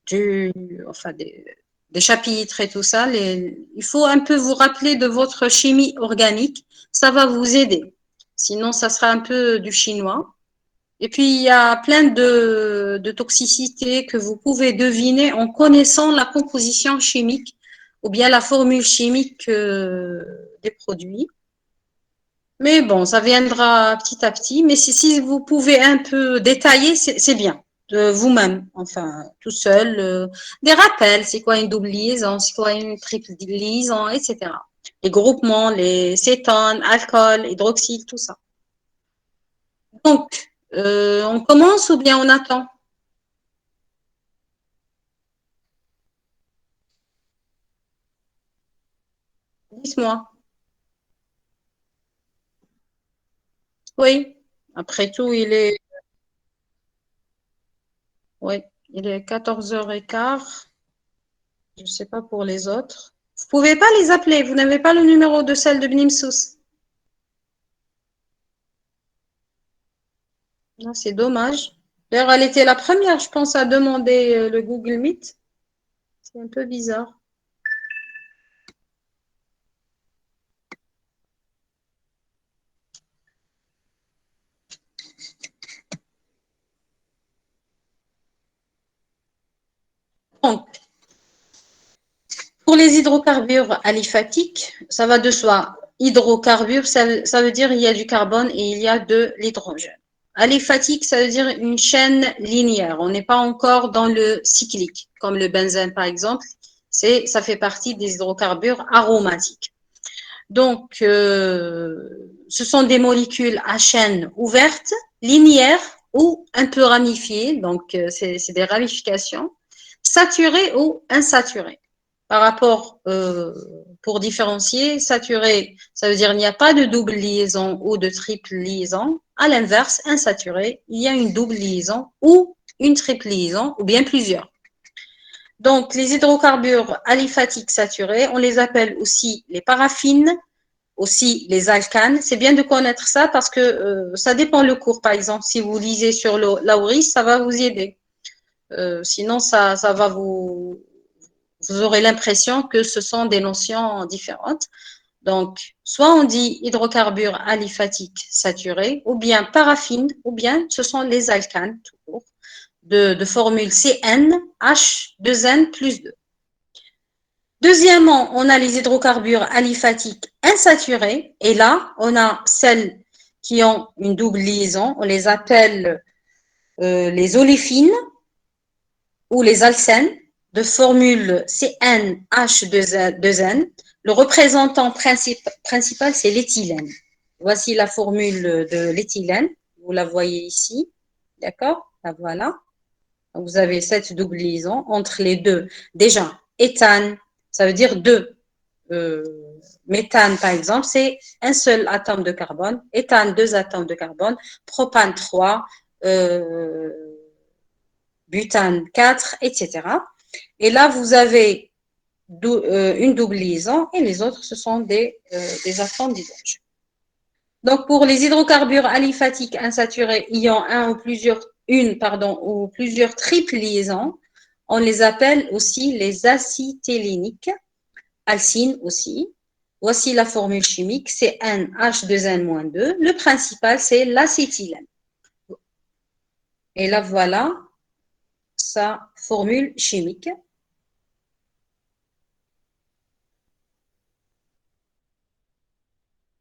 du, enfin des chapitres et tout ça. Il faut un peu vous rappeler de votre chimie organique. Ça va vous aider. Sinon, ça sera un peu du chinois. Et puis, il y a plein de toxicités que vous pouvez deviner en connaissant la composition chimique ou bien la formule chimique des produits. Mais bon, ça viendra petit à petit. Mais si vous pouvez un peu détailler, c'est bien. De vous-même, enfin, tout seul. Des rappels, c'est quoi une double liaison, c'est quoi une triple liaison, etc. Les groupements, les cétones, alcool, hydroxyle, tout ça. Donc, on commence ou bien on attend? Dites-moi. Oui. Après tout, oui, il est 14h15. Je ne sais pas pour les autres. Vous pouvez pas les appeler. Vous n'avez pas le numéro de celle de Bnimsous. Non, c'est dommage. D'ailleurs, elle était la première, je pense, à demander le Google Meet. C'est un peu bizarre. Donc, pour les hydrocarbures aliphatiques, ça va de soi. Hydrocarbures, ça veut dire il y a du carbone et il y a de l'hydrogène. Aliphatique, ça veut dire une chaîne linéaire. On n'est pas encore dans le cyclique, comme le benzène par exemple. Ça fait partie des hydrocarbures aromatiques. Donc, ce sont des molécules à chaîne ouverte, linéaire ou un peu ramifiées. Donc, c'est des ramifications, saturées ou insaturées. Par rapport, pour différencier, saturé, ça veut dire il n'y a pas de double liaison ou de triple liaison. À l'inverse, insaturé, il y a une double liaison ou une triple liaison ou bien plusieurs. Donc, les hydrocarbures aliphatiques saturés, on les appelle aussi les paraffines, aussi les alcanes. C'est bien de connaître ça parce que ça dépend le cours. Par exemple, si vous lisez sur l'auris, ça va vous aider. Sinon, ça va vous aurez l'impression que ce sont des notions différentes. Donc, soit on dit hydrocarbures aliphatiques saturés, ou bien paraffine, ou bien ce sont les alcanes, tout court, de formule CnH2n plus 2. Deuxièmement, on a les hydrocarbures aliphatiques insaturés. Et là, on a celles qui ont une double liaison. On les appelle les oléfines ou les alcènes de formule CnH2n. Le représentant principal, c'est l'éthylène. Voici la formule de l'éthylène. Vous la voyez ici. D'accord? La voilà. Vous avez cette double liaison entre les deux. Déjà, éthane, ça veut dire deux. Euh, méthane, par exemple, c'est un seul atome de carbone. Éthane, deux atomes de carbone. Propane, trois. Euh, butane, quatre, etc. Et là, vous avez une double liaison et les autres, ce sont des atomes d'hydrogène. Donc, pour les hydrocarbures aliphatiques insaturés ayant ou plusieurs triples liaisons, on les appelle aussi les acétyléniques, alcine aussi. Voici la formule chimique, c'est NH2N-2. Le principal, c'est l'acétylène. Et là, voilà sa formule chimique.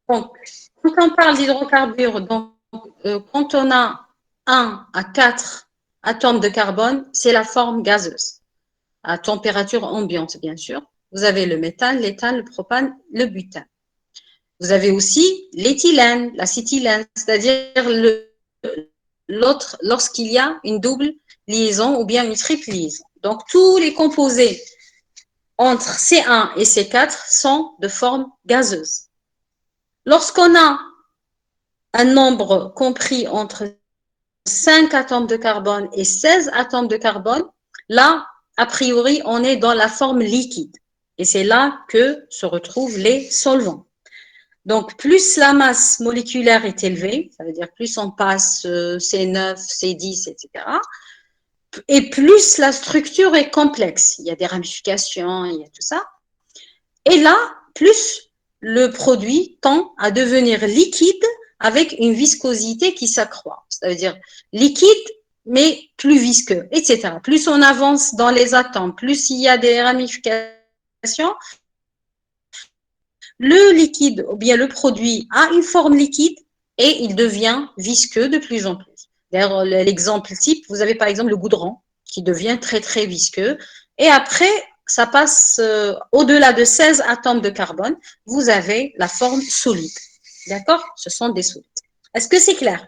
Donc, quand on parle d'hydrocarbures, quand on a 1 à 4 atomes de carbone, c'est la forme gazeuse, à température ambiante, bien sûr. Vous avez le méthane, l'éthane, le propane, le butane. Vous avez aussi l'éthylène, l'acétylène, c'est-à-dire l'autre lorsqu'il y a une double liaison ou bien une triple liaison. Donc, tous les composés entre C1 et C4 sont de forme gazeuse. Lorsqu'on a un nombre compris entre 5 atomes de carbone et 16 atomes de carbone, là, a priori, on est dans la forme liquide. Et c'est là que se retrouvent les solvants. Donc, plus la masse moléculaire est élevée, ça veut dire plus on passe C9, C10, etc., Et plus la structure est complexe, il y a des ramifications, il y a tout ça. Et là, plus le produit tend à devenir liquide avec une viscosité qui s'accroît. C'est-à-dire liquide, mais plus visqueux, etc. Plus on avance dans les atomes, plus il y a des ramifications, le liquide ou bien le produit a une forme liquide et il devient visqueux de plus en plus. D'ailleurs, l'exemple type, vous avez par exemple le goudron qui devient très très visqueux et après ça passe au-delà de 16 atomes de carbone, vous avez la forme solide. D'accord? Ce sont des solides. Est-ce que c'est clair?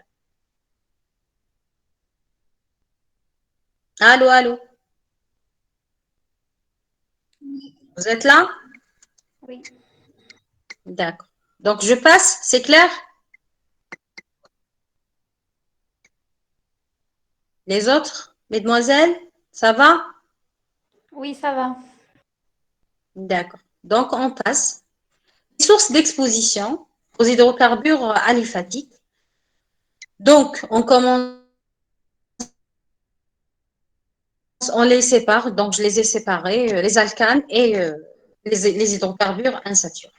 Allô, allô? Vous êtes là? Oui. D'accord. Donc je passe, c'est clair? Les autres, mesdemoiselles, ça va? Oui, ça va. D'accord. Donc on passe. Sources d'exposition aux hydrocarbures aliphatiques. Donc, on commence, on les sépare, donc je les ai séparés, les alcanes et les hydrocarbures insaturés.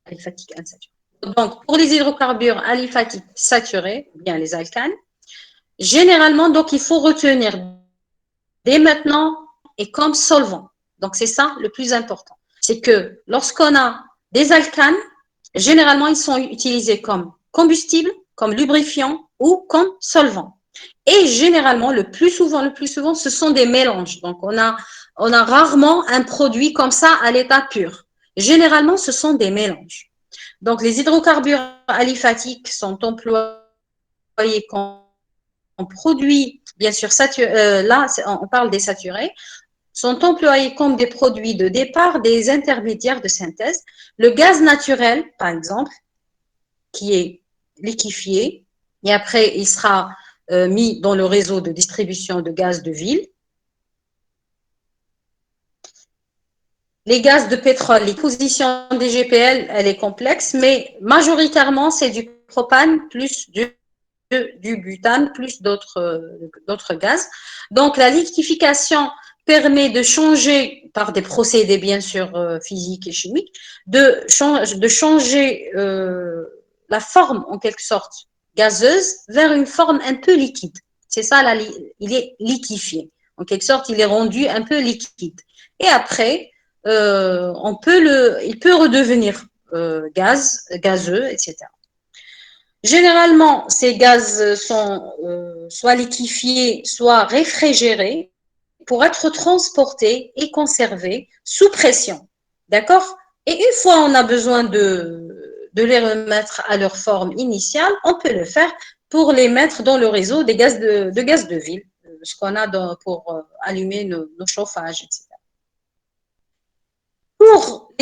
Aliphatiques insaturés. Donc, pour les hydrocarbures aliphatiques saturés, bien les alcanes, généralement, donc, il faut retenir dès maintenant et comme solvant. Donc, c'est ça le plus important. C'est que lorsqu'on a des alcanes, généralement, ils sont utilisés comme combustible, comme lubrifiant ou comme solvant. Et généralement, le plus souvent, ce sont des mélanges. Donc, on a rarement un produit comme ça à l'état pur. Généralement, ce sont des mélanges. Donc, les hydrocarbures aliphatiques sont employés comme produits, bien sûr, là, on parle des saturés, sont employés comme des produits de départ des intermédiaires de synthèse. Le gaz naturel, par exemple, qui est liquéfié, et après, il sera mis dans le réseau de distribution de gaz de ville. Les gaz de pétrole, l'exposition des GPL, elle est complexe, mais majoritairement, c'est du propane plus du butane plus d'autres gaz. Donc, la liquéfaction permet de changer, par des procédés bien sûr physiques et chimiques, de changer la forme en quelque sorte gazeuse vers une forme un peu liquide. C'est ça, il est liquéfié. En quelque sorte, il est rendu un peu liquide. Et après, il peut redevenir gazeux, etc. Généralement, ces gaz sont soit liquéfiés, soit réfrigérés pour être transportés et conservés sous pression. D'accord? Et une fois on a besoin de les remettre à leur forme initiale, on peut le faire pour les mettre dans le réseau des gaz de ville, ce qu'on a pour allumer nos chauffages, etc. Pour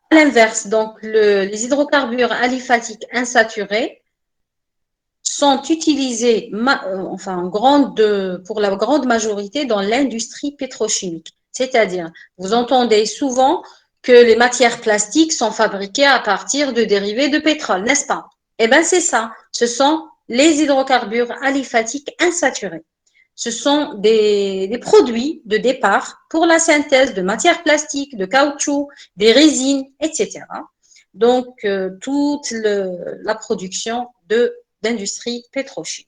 à l'inverse, donc les hydrocarbures aliphatiques insaturés, sont utilisés pour la grande majorité dans l'industrie pétrochimique. C'est-à-dire, vous entendez souvent que les matières plastiques sont fabriquées à partir de dérivés de pétrole, n'est-ce pas? Eh bien, c'est ça. Ce sont les hydrocarbures aliphatiques insaturés. Ce sont des produits de départ pour la synthèse de matières plastiques, de caoutchouc, des résines, etc. Donc, toute la production d'industrie pétrochimique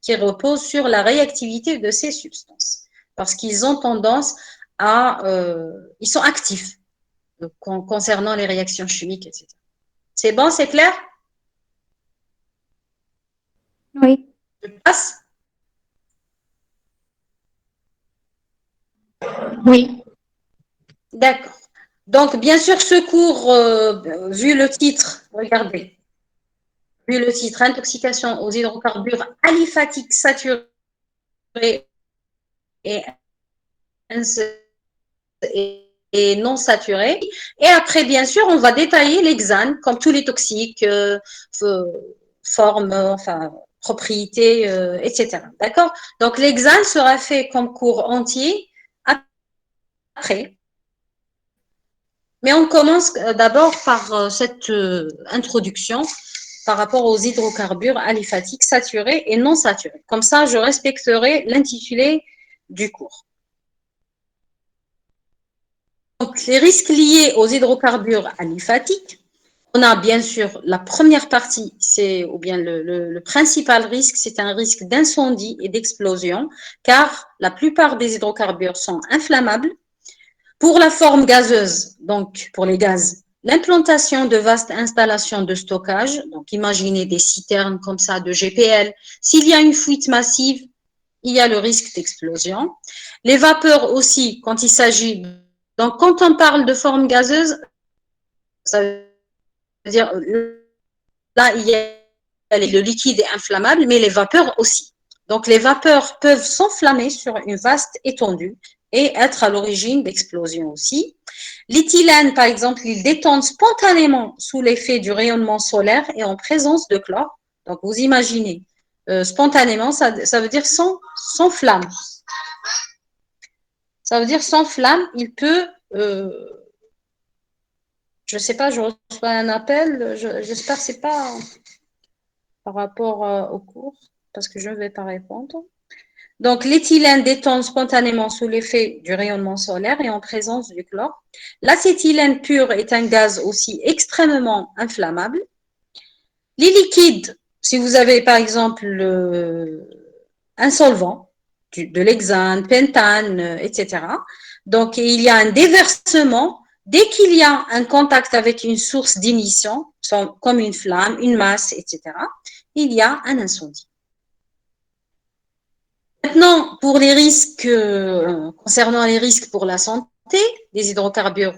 qui repose sur la réactivité de ces substances parce qu'ils ont tendance ils sont actifs concernant les réactions chimiques, etc. C'est bon, c'est clair? Oui. Je passe. Oui. D'accord. Donc, bien sûr, ce cours, vu le titre, regardez, vu le titre, intoxication aux hydrocarbures aliphatiques saturés et, et non saturés. Et après, bien sûr, on va détailler l'hexane, comme tous les toxiques, formes, enfin, propriétés, etc. D'accord? Donc, l'hexane sera fait comme cours entier après. Mais on commence d'abord par cette introduction par rapport aux hydrocarbures aliphatiques saturés et non saturés. Comme ça, je respecterai l'intitulé du cours. Donc, les risques liés aux hydrocarbures aliphatiques, on a bien sûr la première partie, ou bien le principal risque, c'est un risque d'incendie et d'explosion, car la plupart des hydrocarbures sont inflammables. Pour la forme gazeuse, donc pour les gaz, l'implantation de vastes installations de stockage, donc imaginez des citernes comme ça de GPL, s'il y a une fuite massive, il y a le risque d'explosion. Les vapeurs aussi, quand il s'agit, donc quand on parle de forme gazeuse, ça veut dire, là, il y a le liquide est inflammable, mais les vapeurs aussi. Donc, les vapeurs peuvent s'enflammer sur une vaste étendue et être à l'origine d'explosions aussi. L'éthylène, par exemple, il détonne spontanément sous l'effet du rayonnement solaire et en présence de chlore. Donc, vous imaginez, spontanément, ça veut dire sans flamme. Ça veut dire sans flamme, il peut, je ne sais pas, je reçois un appel, j'espère que ce n'est pas par rapport au cours, parce que je ne vais pas répondre. Donc, l'éthylène détonne spontanément sous l'effet du rayonnement solaire et en présence du chlore. L'acétylène pur est un gaz aussi extrêmement inflammable. Les liquides, si vous avez par exemple un solvant, de l'hexane, pentane, etc. Donc, il y a un déversement. Dès qu'il y a un contact avec une source d'émission, comme une flamme, une masse, etc., il y a un incendie. Maintenant, pour les risques, concernant les risques pour la santé, des hydrocarbures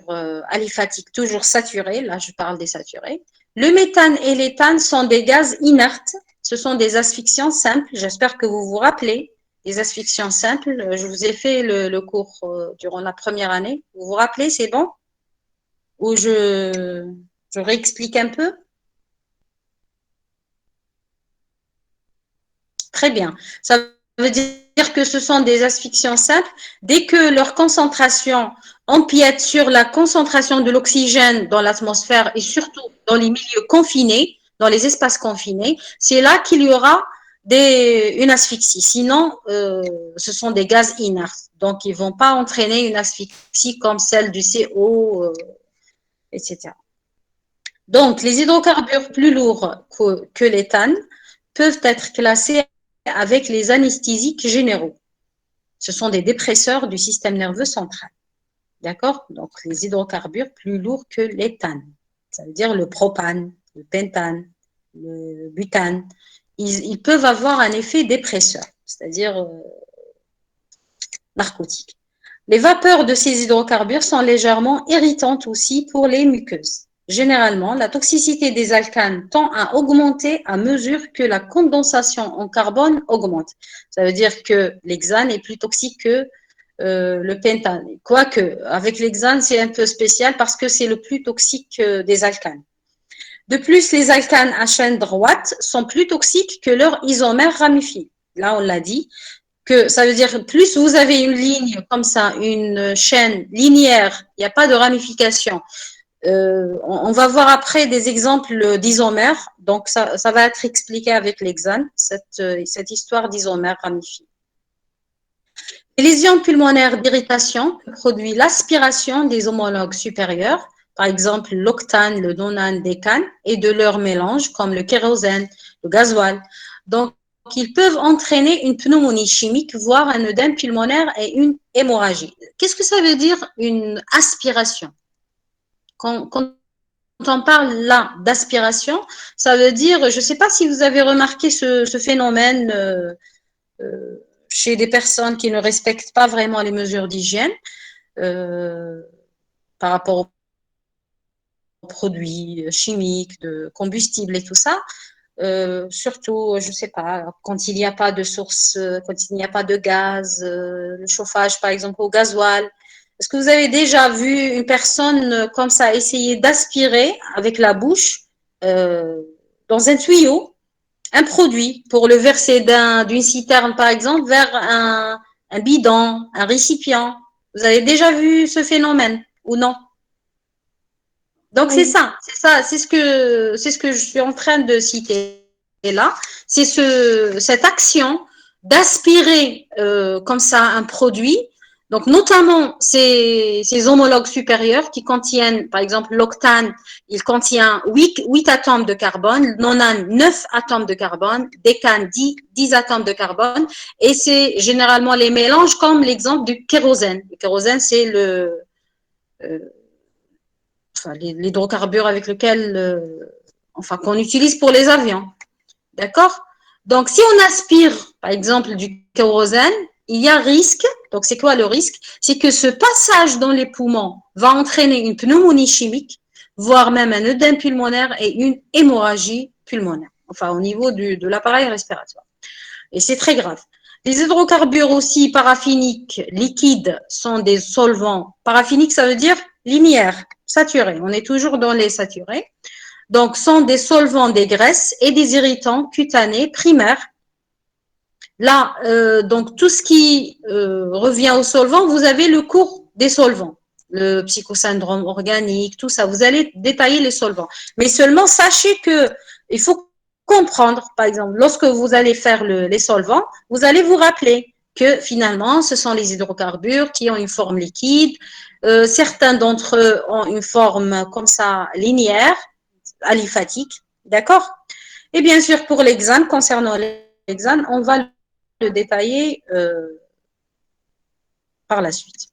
aliphatiques toujours saturés, là je parle des saturés, le méthane et l'éthane sont des gaz inertes, ce sont des asphyxiants simples, j'espère que vous vous rappelez, des asphyxiants simples, je vous ai fait le cours durant la première année, vous vous rappelez, c'est bon? Ou je réexplique un peu? Très bien. Ça veut dire que ce sont des asphyxiants simples. Dès que leur concentration empiète sur la concentration de l'oxygène dans l'atmosphère et surtout dans les milieux confinés, dans les espaces confinés, c'est là qu'il y aura une asphyxie. Sinon, ce sont des gaz inertes. Donc, ils ne vont pas entraîner une asphyxie comme celle du CO, etc. Donc, les hydrocarbures plus lourds que l'éthane peuvent être classés avec les anesthésiques généraux. Ce sont des dépresseurs du système nerveux central. D'accord? Donc, les hydrocarbures plus lourds que l'éthane. Ça veut dire le propane, le pentane, le butane. Ils peuvent avoir un effet dépresseur, c'est-à-dire narcotique. Les vapeurs de ces hydrocarbures sont légèrement irritantes aussi pour les muqueuses. Généralement, la toxicité des alcanes tend à augmenter à mesure que la condensation en carbone augmente. Ça veut dire que l'hexane est plus toxique que le pentane. Quoique, avec l'hexane, c'est un peu spécial parce que c'est le plus toxique des alcanes. De plus, les alcanes à chaîne droite sont plus toxiques que leurs isomères ramifiés. Là, on l'a dit, que ça veut dire plus vous avez une ligne comme ça, une chaîne linéaire, il n'y a pas de ramification. On va voir après des exemples d'isomères, donc ça va être expliqué avec l'hexane, cette histoire d'isomères ramifiés. Les lésions pulmonaires d'irritation produisent l'aspiration des homologues supérieurs, par exemple l'octane, le nonane, décane, et de leurs mélanges comme le kérosène, le gasoil. Donc, ils peuvent entraîner une pneumonie chimique, voire un œdème pulmonaire et une hémorragie. Qu'est-ce que ça veut dire une aspiration? Quand on parle là d'aspiration, ça veut dire, je ne sais pas si vous avez remarqué ce phénomène chez des personnes qui ne respectent pas vraiment les mesures d'hygiène par rapport aux produits chimiques, de combustibles et tout ça. Surtout, je ne sais pas, quand il n'y a pas de source, quand il n'y a pas de gaz, le chauffage par exemple au gasoil. Est-ce que vous avez déjà vu une personne comme ça essayer d'aspirer avec la bouche dans un tuyau un produit pour le verser d'une citerne par exemple vers un bidon, un récipient? Vous avez déjà vu ce phénomène ou non? Donc, Oui. c'est ce que je suis en train de citer là. C'est cette action d'aspirer comme ça un produit. Donc, notamment ces homologues supérieurs qui contiennent, par exemple, l'octane, il contient 8 atomes de carbone, nonane 9 atomes de carbone, décane 10 atomes de carbone, et c'est généralement les mélanges comme l'exemple du kérosène. Le kérosène, c'est euh, enfin, l'hydrocarbure avec lequel, enfin, qu'on utilise pour les avions. D'accord? Donc, si on aspire, par exemple, du kérosène, il y a risque. Donc, c'est quoi le risque? C'est que ce passage dans les poumons va entraîner une pneumonie chimique, voire même un œdème pulmonaire et une hémorragie pulmonaire. Enfin, au niveau de l'appareil respiratoire. Et c'est très grave. Les hydrocarbures aussi paraffiniques liquides sont des solvants. Paraffinique, ça veut dire linéaire, saturé. On est toujours dans les saturés. Donc, sont des solvants des graisses et des irritants cutanés primaires. Là, donc, tout ce qui revient aux solvants, vous avez le cours des solvants, le psychosyndrome organique, tout ça. Vous allez détailler les solvants. Mais seulement, sachez que il faut comprendre, par exemple, lorsque vous allez faire les solvants, vous allez vous rappeler que finalement, ce sont les hydrocarbures qui ont une forme liquide. Certains d'entre eux ont une forme comme ça linéaire, aliphatique, d'accord? Et bien sûr, pour l'examen, concernant l'examen, on va le détailler par la suite.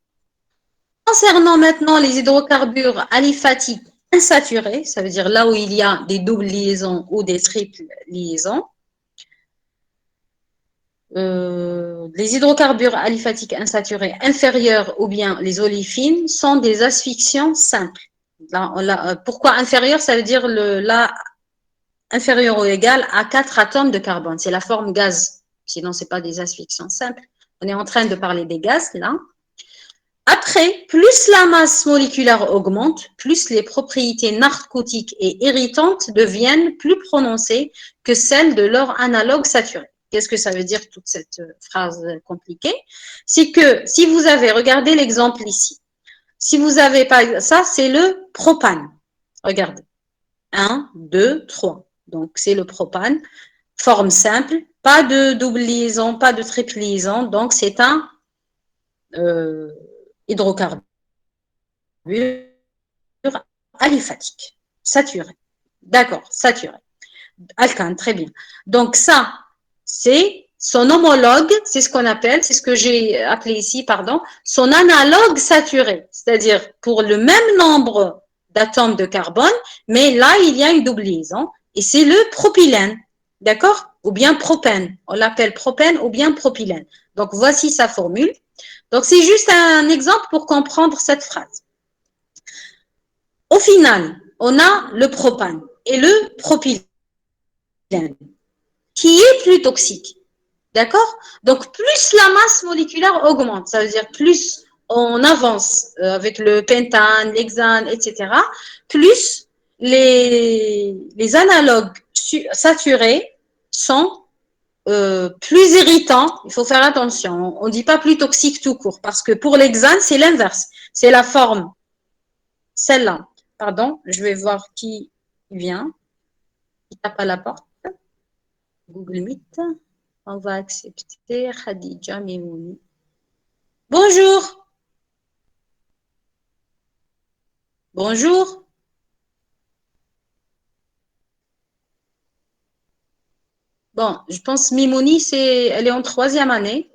Concernant maintenant les hydrocarbures aliphatiques insaturés, ça veut dire là où il y a des doubles liaisons ou des triples liaisons, les hydrocarbures aliphatiques insaturés inférieurs ou bien les olefines sont des asphyxiants simples. Là, pourquoi inférieur? Ça veut dire là, inférieur ou égal à 4 atomes de carbone. C'est la forme gaz. Sinon, ce n'est pas des asphyxiants simples. On est en train de parler des gaz, là. Après, plus la masse moléculaire augmente, plus les propriétés narcotiques et irritantes deviennent plus prononcées que celles de leur analogue saturé. Qu'est-ce que ça veut dire, toute cette phrase compliquée? C'est que si vous avez, regardé l'exemple ici, si vous avez pas, ça c'est le propane. Regardez. 1, 2, 3. Donc c'est le propane. Forme simple, pas de double liaison, pas de triple liaison. Donc c'est un hydrocarbure aliphatique, saturé. D'accord, saturé. Alcane, très bien. Donc ça, c'est son homologue, c'est ce qu'on appelle, c'est ce que j'ai appelé ici, pardon, son analogue saturé. C'est-à-dire pour le même nombre d'atomes de carbone, mais là, il y a une double liaison, et c'est le propylène. D'accord? Ou bien propène. On l'appelle propène ou bien propylène. Donc, voici sa formule. Donc, c'est juste un exemple pour comprendre cette phrase. Au final, on a le propane et le propylène qui est plus toxique. D'accord? Donc, plus la masse moléculaire augmente, ça veut dire plus on avance avec le pentane, l'hexane, etc., plus les analogues saturés sont plus irritants. Il faut faire attention. On ne dit pas plus toxique tout court, parce que pour l'hexane, c'est l'inverse. C'est la forme, celle-là. Pardon, je vais voir qui vient, qui tape à la porte. Google Meet. On va accepter Khadija Memouni. Bonjour. Bonjour. Bon, je pense Mimouni, elle est en 3e année.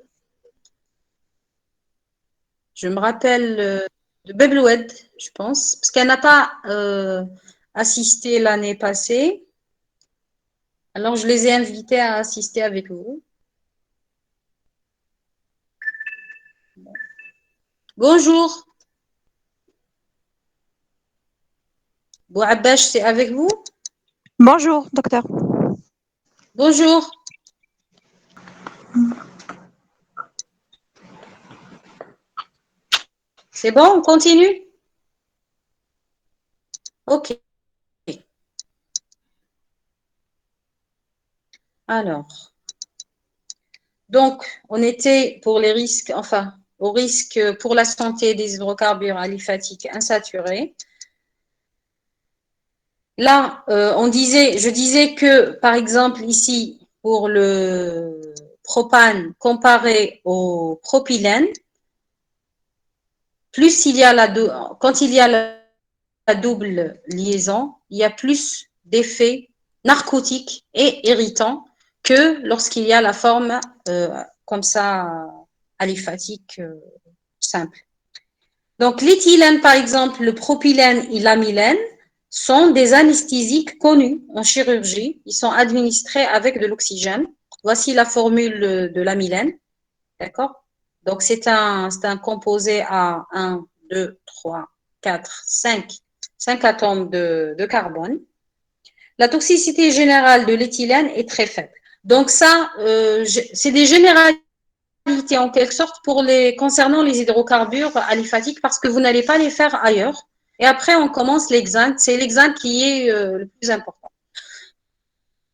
Je me rappelle de Bebloued, je pense, parce qu'elle n'a pas assisté l'année passée. Alors, je les ai invités à assister avec vous. Bonjour. Bouabash, c'est avec vous? Bonjour, docteur. Bonjour. C'est bon, on continue? Ok. Alors, donc, on était pour les risques, enfin, au risque pour la santé des hydrocarbures aliphatiques insaturés. Là, je disais que, par exemple, ici, pour le propane comparé au propylène, plus il y a quand il y a la double liaison, il y a plus d'effets narcotiques et irritants que lorsqu'il y a la forme comme ça, aliphatique simple. Donc, l'éthylène, par exemple, le propylène et l'amylène sont des anesthésiques connus en chirurgie. Ils sont administrés avec de l'oxygène. Voici la formule de l'amylène. D'accord? Donc, c'est un composé à 1, 2, 3, 4, 5 atomes de carbone. La toxicité générale de l'éthylène est très faible. Donc, ça, c'est des généralités en quelque sorte concernant les hydrocarbures aliphatiques parce que vous n'allez pas les faire ailleurs. Et après, on commence l'hexane. C'est l'hexane qui est le plus important.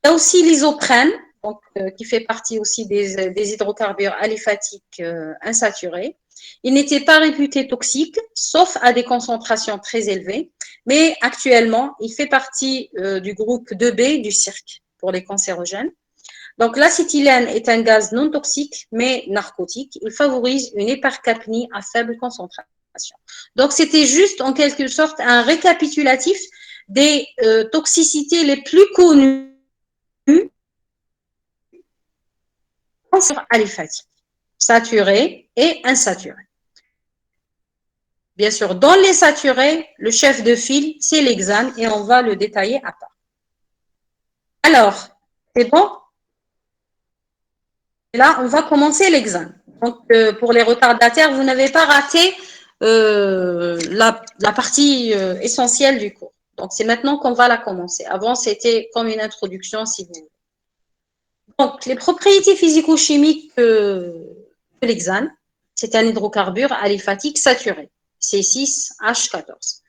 Il y a aussi l'isoprène, donc, qui fait partie aussi des hydrocarbures aliphatiques insaturés. Il n'était pas réputé toxique, sauf à des concentrations très élevées. Mais actuellement, il fait partie du groupe 2B du cirque pour les cancérogènes. Donc, l'acétylène est un gaz non toxique, mais narcotique. Il favorise une hypercapnie à faible concentration. Donc, c'était juste, en quelque sorte, un récapitulatif des toxicités les plus connues aliphatiques, saturées et insaturées. Bien sûr, dans les saturés, le chef de file, c'est l'hexane et on va le détailler à part. Alors, c'est bon? Là, on va commencer l'examen. Donc, pour les retardataires, vous n'avez pas raté la partie essentielle du cours. Donc, c'est maintenant qu'on va la commencer. Avant, c'était comme une introduction, si vous voulez. Donc, les propriétés physico-chimiques de l'hexane, c'est un hydrocarbure aliphatique saturé, C6H14.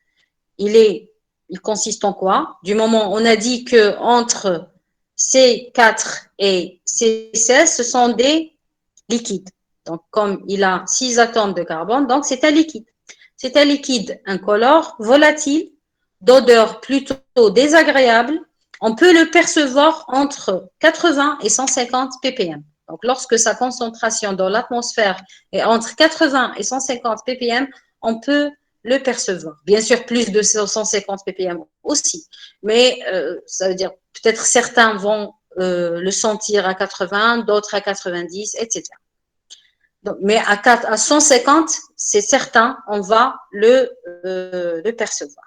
Il consiste en quoi? Du moment, on a dit que entre C4 et C16, ce sont des liquides. Donc, comme il a 6 atomes de carbone, donc c'est un liquide. C'est un liquide incolore, volatile, d'odeur plutôt désagréable. On peut le percevoir entre 80 et 150 ppm. Donc, lorsque sa concentration dans l'atmosphère est entre 80 et 150 ppm, on peut le percevoir. Bien sûr, plus de 150 ppm aussi. Mais ça veut dire peut-être certains vont le sentir à 80, d'autres à 90, etc. Donc, mais à 150, c'est certain, on va le percevoir.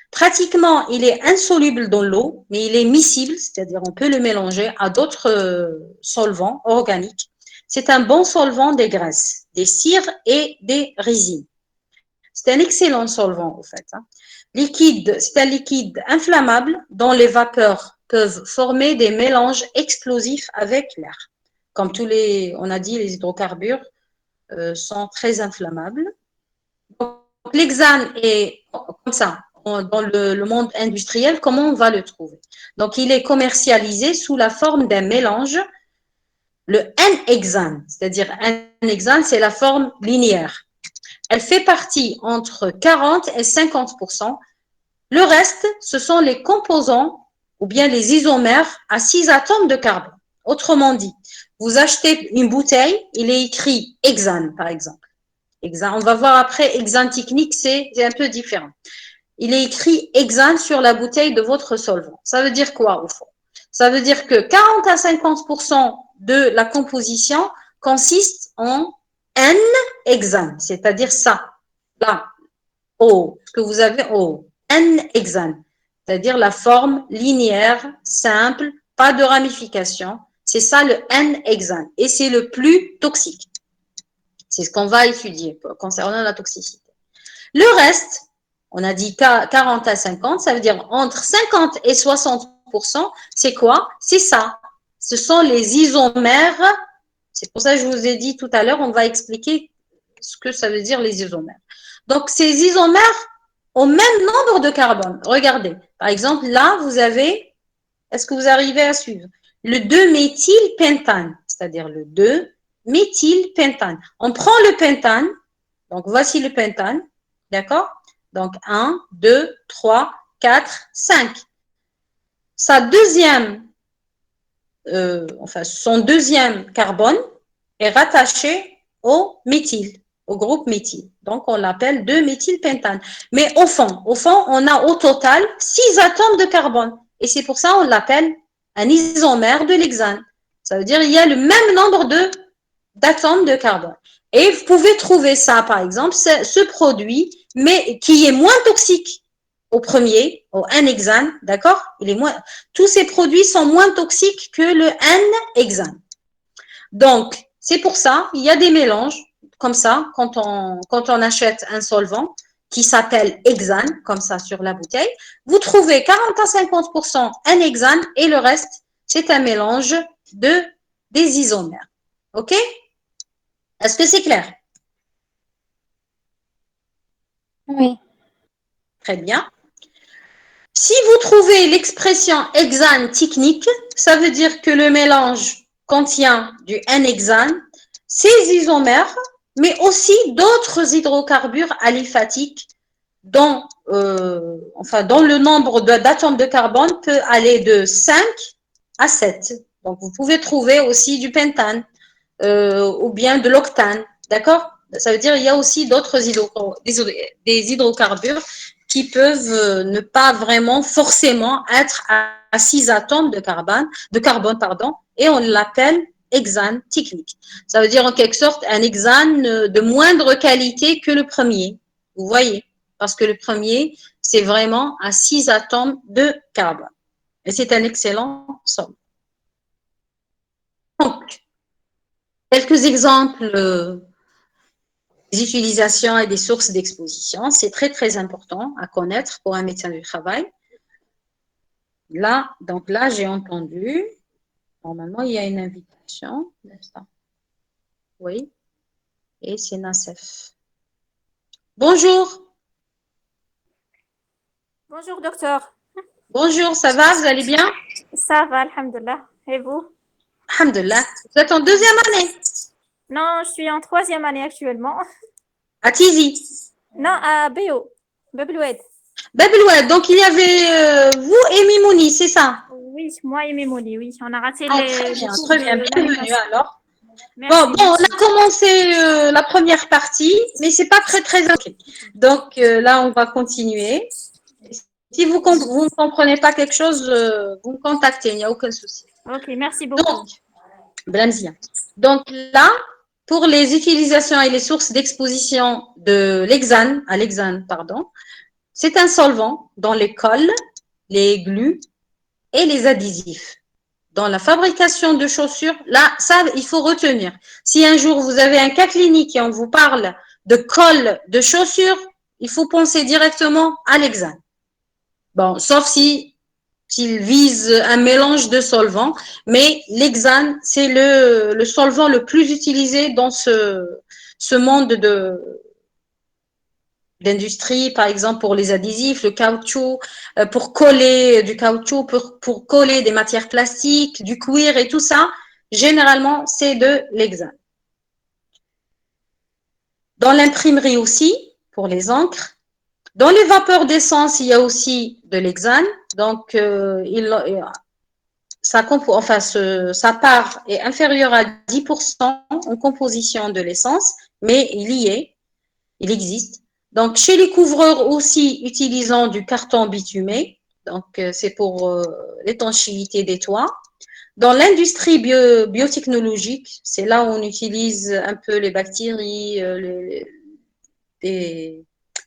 Pratiquement, il est insoluble dans l'eau, mais il est miscible, c'est-à-dire on peut le mélanger à d'autres solvants organiques. C'est un bon solvant des graisses, des cires et des résines. C'est un excellent solvant, en fait. C'est un liquide inflammable dont les vapeurs peuvent former des mélanges explosifs avec l'air. Comme on a dit, les hydrocarbures sont très inflammables. L'hexane est comme ça. Dans le monde industriel, comment on va le trouver? Donc, il est commercialisé sous la forme d'un mélange, le N-hexane, c'est-à-dire N-hexane, c'est la forme linéaire. Elle fait partie entre 40 et 50%. Le reste, ce sont les composants ou bien les isomères à 6 atomes de carbone. Autrement dit, vous achetez une bouteille, il est écrit hexane, par exemple. On va voir après, hexane technique, c'est un peu différent. Il est écrit hexane sur la bouteille de votre solvant. Ça veut dire quoi au fond? Ça veut dire que 40 à 50% de la composition consiste en N-hexane, c'est-à-dire ça, là, O, ce que vous avez O, N-hexane, c'est-à-dire la forme linéaire, simple, pas de ramification. C'est ça le N-hexane et c'est le plus toxique. C'est ce qu'on va étudier concernant la toxicité. Le reste, on a dit 40 à 50, ça veut dire entre 50 et 60%, c'est quoi? C'est ça. Ce sont les isomères. C'est pour ça que je vous ai dit tout à l'heure, on va expliquer ce que ça veut dire les isomères. Donc, ces isomères ont même nombre de carbone. Regardez, par exemple, là, vous avez, est-ce que vous arrivez à suivre? Le 2-méthylpentane, c'est-à-dire le 2-méthylpentane. On prend le pentane, donc voici le pentane, d'accord? Donc 1, 2, 3, 4, 5. son deuxième carbone est rattaché au méthyle, au groupe méthyle. Donc, on l'appelle 2-méthylpentane. Mais au fond, on a au total 6 atomes de carbone. Et c'est pour ça qu'on l'appelle un isomère de l'hexane. Ça veut dire qu'il y a le même nombre d'atomes de carbone. Et vous pouvez trouver ça, par exemple, ce produit, mais qui est moins toxique au premier, au N-hexane, d'accord? Tous ces produits sont moins toxiques que le N-hexane. Donc, c'est pour ça, il y a des mélanges comme ça quand on achète un solvant qui s'appelle hexane, comme ça sur la bouteille. Vous trouvez 40 à 50% N-hexane et le reste, c'est un mélange des isomères. OK? Est-ce que c'est clair? Oui. Très bien. Si vous trouvez l'expression hexane technique, ça veut dire que le mélange contient du N-hexane, ces isomères, mais aussi d'autres hydrocarbures aliphatiques dont le nombre d'atomes de carbone peut aller de 5 à 7. Donc, vous pouvez trouver aussi du pentane ou bien de l'octane, d'accord? Ça veut dire qu'il y a aussi des hydrocarbures qui peuvent ne pas vraiment forcément être à 6 atomes de carbone, et on l'appelle hexane technique. Ça veut dire en quelque sorte un hexane de moindre qualité que le premier. Vous voyez? Parce que le premier, c'est vraiment à 6 atomes de carbone. Et c'est un excellent solvant. Donc, quelques exemples des utilisations et des sources d'exposition. C'est très, très important à connaître pour un médecin du travail. Là, j'ai entendu, normalement, il y a une invitation. Oui, et c'est Nassef. Bonjour. Bonjour, docteur. Bonjour, ça va? Vous allez bien? Ça va, alhamdulillah. Et vous? Alhamdulillah. Vous êtes en deuxième année? Non, je suis en troisième année actuellement. À Tizi? Non, à BO, Bebloued. Bebloued, donc il y avait vous et Mimouni, c'est ça? Oui, moi et Mimouni, oui. On a raté Très bien, très bien. Bienvenue alors. Merci, On a commencé la première partie, mais c'est pas très, très ok. Donc là, on va continuer. Si vous ne comprenez pas quelque chose, vous me contactez, il n'y a aucun souci. Ok, merci beaucoup. Donc là, pour les utilisations et les sources d'exposition de l'hexane, c'est un solvant dans les cols, les glues et les adhésifs. Dans la fabrication de chaussures, là, ça, il faut retenir. Si un jour vous avez un cas clinique et on vous parle de colle de chaussures, il faut penser directement à l'hexane. Bon, sauf s'il vise un mélange de solvants, mais l'hexane, c'est le solvant le plus utilisé dans ce monde d'industrie, par exemple pour les adhésifs, le caoutchouc, pour coller du caoutchouc, pour coller des matières plastiques, du cuir et tout ça, généralement, c'est de l'hexane. Dans l'imprimerie aussi, pour les encres. Dans les vapeurs d'essence, il y a aussi de l'hexane. Donc, sa part est inférieure à 10% en composition de l'essence, mais il existe. Donc, chez les couvreurs aussi, utilisant du carton bitumé. Donc, c'est pour l'étanchéité des toits. Dans l'industrie biotechnologique, c'est là où on utilise un peu les bactéries,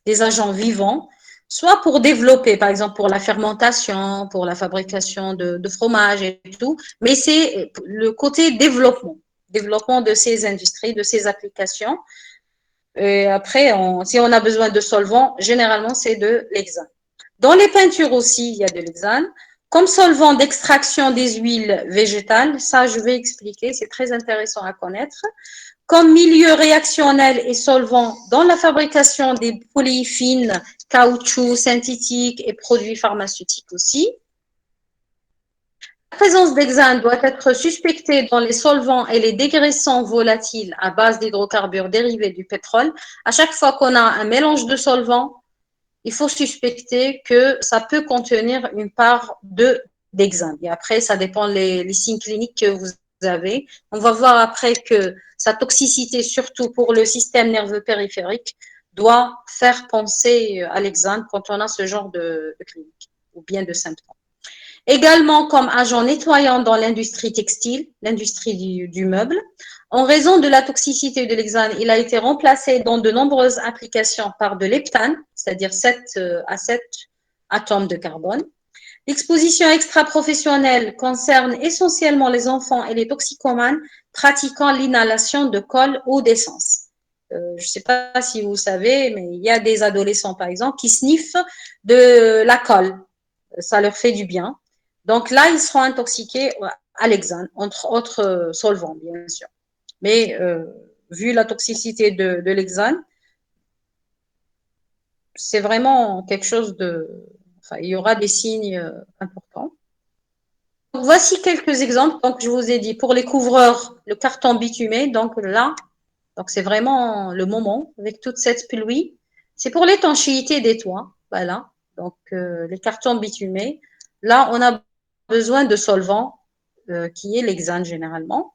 des agents vivants, soit pour développer, par exemple, pour la fermentation, pour la fabrication de fromage et tout, mais c'est le côté développement de ces industries, de ces applications. Et après, si on a besoin de solvants, généralement, c'est de l'hexane. Dans les peintures aussi, il y a de l'hexane. Comme solvant d'extraction des huiles végétales, ça, je vais expliquer, c'est très intéressant à connaître. Comme milieu réactionnel et solvant dans la fabrication des polyfines, caoutchouc, synthétiques et produits pharmaceutiques aussi. La présence d'hexane doit être suspectée dans les solvants et les dégraissants volatiles à base d'hydrocarbures dérivés du pétrole. À chaque fois qu'on a un mélange de solvants, il faut suspecter que ça peut contenir une part d'Hexane. Et après, ça dépend les signes cliniques que vous avez. On va voir après que sa toxicité, surtout pour le système nerveux périphérique, doit faire penser à l'Hexane quand on a ce genre de clinique ou bien de symptômes. Également comme agent nettoyant dans l'industrie textile, l'industrie du meuble. En raison de la toxicité de l'hexane, il a été remplacé dans de nombreuses applications par de l'heptane, c'est-à-dire 7 à 7 atomes de carbone. L'exposition extra-professionnelle concerne essentiellement les enfants et les toxicomanes pratiquant l'inhalation de colle ou d'essence. Je ne sais pas si vous savez, mais il y a des adolescents, par exemple, qui sniffent de la colle. Ça leur fait du bien. Donc là, ils seront intoxiqués à l'hexane, entre autres solvants, bien sûr. Mais vu la toxicité de l'hexane, c'est vraiment quelque chose de... Enfin, il y aura des signes importants. Donc, voici quelques exemples. Donc, je vous ai dit, pour les couvreurs, le carton bitumé, donc là, donc c'est vraiment le moment avec toute cette pluie. C'est pour l'étanchéité des toits, voilà. Donc, les cartons bitumés. Là, on a besoin de solvant, qui est l'hexane généralement.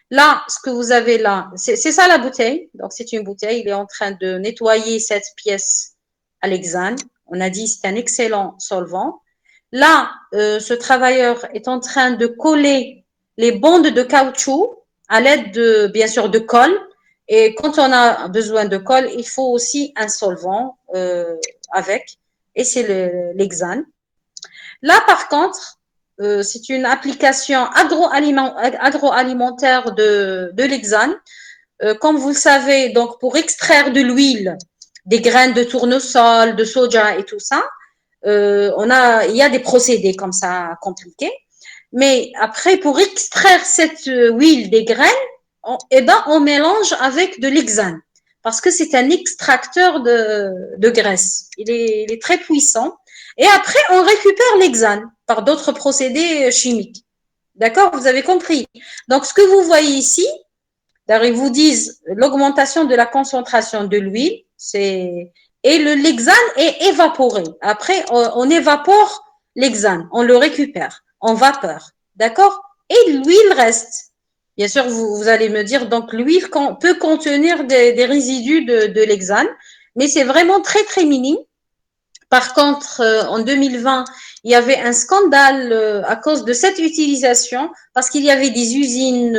Là, ce que vous avez là, c'est ça la bouteille. Donc, c'est une bouteille. Il est en train de nettoyer cette pièce à l'hexane. On a dit c'est un excellent solvant. Là, ce travailleur est en train de coller les bandes de caoutchouc à l'aide de, bien sûr, de colle. Et quand on a besoin de colle, il faut aussi un solvant avec. Et c'est l'hexane. Là, par contre, c'est une application agroalimentaire de l'hexane. Comme vous le savez, donc pour extraire de l'huile, des graines de tournesol, de soja et tout ça, il y a des procédés comme ça compliqués. Mais après, pour extraire cette huile des graines, on mélange avec de l'hexane parce que c'est un extracteur de graisse. Il est très puissant. Et après, on récupère l'hexane par d'autres procédés chimiques. D'accord? Vous avez compris. Donc, ce que vous voyez ici, ils vous disent l'augmentation de la concentration de l'huile, et l'hexane est évaporé. Après, on évapore l'hexane, on le récupère en vapeur. D'accord? Et l'huile reste. Bien sûr, vous allez me dire, donc l'huile peut contenir des résidus de l'hexane, mais c'est vraiment très, très minime. Par contre, en 2020, il y avait un scandale à cause de cette utilisation parce qu'il y avait des usines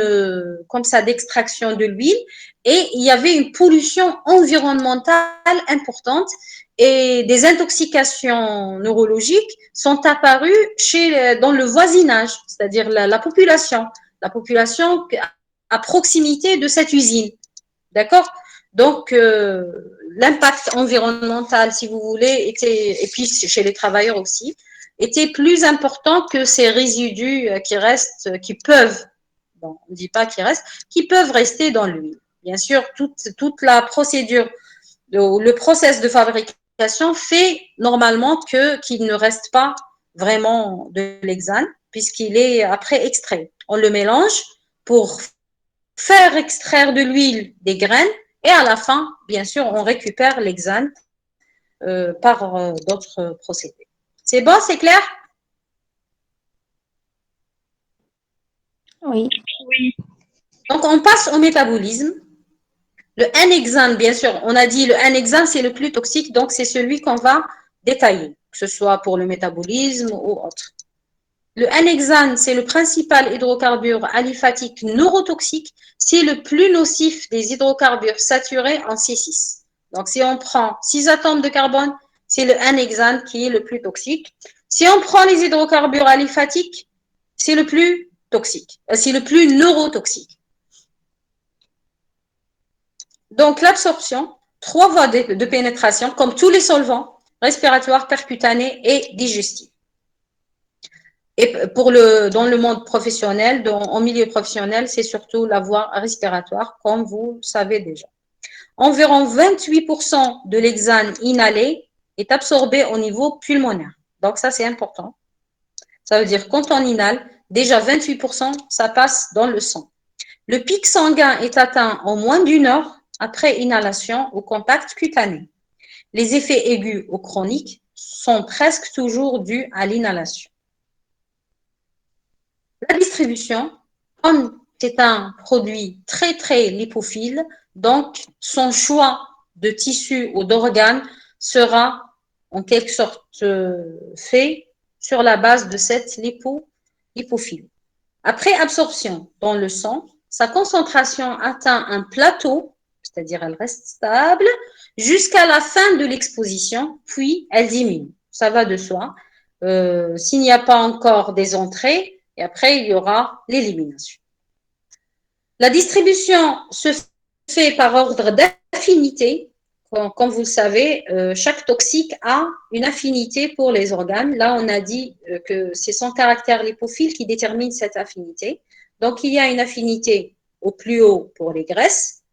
comme ça d'extraction de l'huile et il y avait une pollution environnementale importante et des intoxications neurologiques sont apparues dans le voisinage, c'est-à-dire la population à proximité de cette usine. D'accord? Donc, l'impact environnemental, si vous voulez, et puis chez les travailleurs aussi, était plus important que ces résidus qui restent, qui peuvent, bon, on ne dit pas qui restent, qui peuvent rester dans l'huile. Bien sûr, toute la procédure, le process de fabrication fait normalement qu'il ne reste pas vraiment de l'hexane, puisqu'il est après extrait. On le mélange pour faire extraire de l'huile des graines et à la fin, bien sûr, on récupère l'hexane par d'autres procédés. C'est bon, c'est clair? Oui. Donc, on passe au métabolisme. Le N-hexane, bien sûr, on a dit le N-hexane, c'est le plus toxique, donc c'est celui qu'on va détailler, que ce soit pour le métabolisme ou autre. Le N-hexane, c'est le principal hydrocarbure aliphatique neurotoxique. C'est le plus nocif des hydrocarbures saturés en C6. Donc, si on prend 6 atomes de carbone, c'est le N-hexane qui est le plus toxique. Si on prend les hydrocarbures aliphatiques, c'est le plus toxique. C'est le plus neurotoxique. Donc, l'absorption, 3 voies de pénétration, comme tous les solvants, respiratoires, percutanés et digestifs. Et dans le monde professionnel, en milieu professionnel, c'est surtout la voie respiratoire, comme vous le savez déjà. Environ 28% de l'hexane inhalé est absorbé au niveau pulmonaire. Donc, ça, c'est important. Ça veut dire quand on inhale, déjà 28%, ça passe dans le sang. Le pic sanguin est atteint en moins d'une heure après inhalation au contact cutané. Les effets aigus ou chroniques sont presque toujours dus à l'inhalation. La distribution, comme c'est un produit très, très lipophile, donc son choix de tissu ou d'organe sera en quelque sorte fait sur la base de cette lipophilie. Après absorption dans le sang, sa concentration atteint un plateau, c'est-à-dire elle reste stable, jusqu'à la fin de l'exposition, puis elle diminue. Ça va de soi. S'il n'y a pas encore des entrées, et après il y aura l'élimination. La distribution se fait par ordre d'affinité. Comme vous le savez, chaque toxique a une affinité pour les organes. Là, on a dit que c'est son caractère lipophile qui détermine cette affinité. Donc, il y a une affinité au plus haut pour les graisses,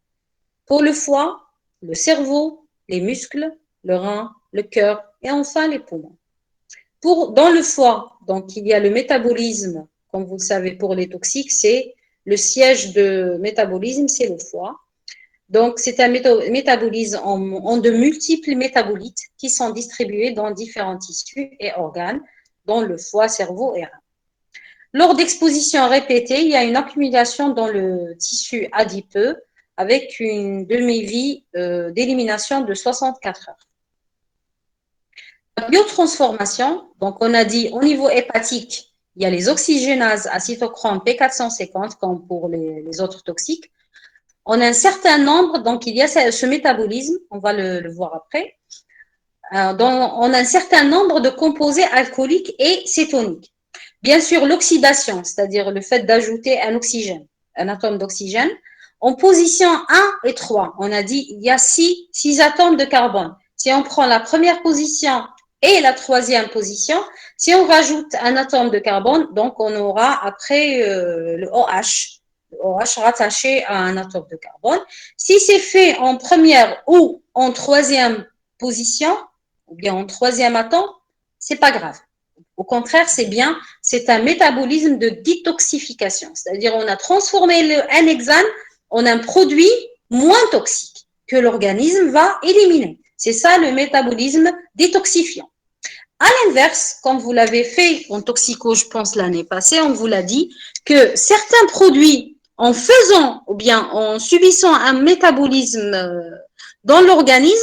pour le foie, le cerveau, les muscles, le rein, le cœur et enfin les poumons. Dans le foie, donc, il y a le métabolisme, comme vous le savez, pour les toxiques, c'est le siège de métabolisme, c'est le foie. Donc, c'est un métabolisme en de multiples métabolites qui sont distribués dans différents tissus et organes, dont le foie, cerveau et rein. Lors d'expositions répétées, il y a une accumulation dans le tissu adipeux avec une demi-vie d'élimination de 64 heures. La biotransformation, donc on a dit au niveau hépatique, il y a les oxygénases à cytochrome P450 comme pour les autres toxiques. On a un certain nombre, donc il y a ce métabolisme, on va le voir après. On a un certain nombre de composés alcooliques et cétoniques. Bien sûr, l'oxydation, c'est-à-dire le fait d'ajouter un oxygène, un atome d'oxygène, en position 1 et 3, on a dit il y a 6 atomes de carbone. Si on prend la première position et la troisième position, si on rajoute un atome de carbone, donc on aura après le OH rattaché à un atome de carbone. Si c'est fait en première ou en troisième position, ou bien en troisième atome, c'est pas grave. Au contraire, c'est bien, c'est un métabolisme de détoxification. C'est-à-dire, on a transformé le N-hexane en un produit moins toxique que l'organisme va éliminer. C'est ça le métabolisme détoxifiant. À l'inverse, comme vous l'avez fait en toxico, je pense l'année passée, on vous l'a dit, que certains produits, en faisant ou bien en subissant un métabolisme dans l'organisme,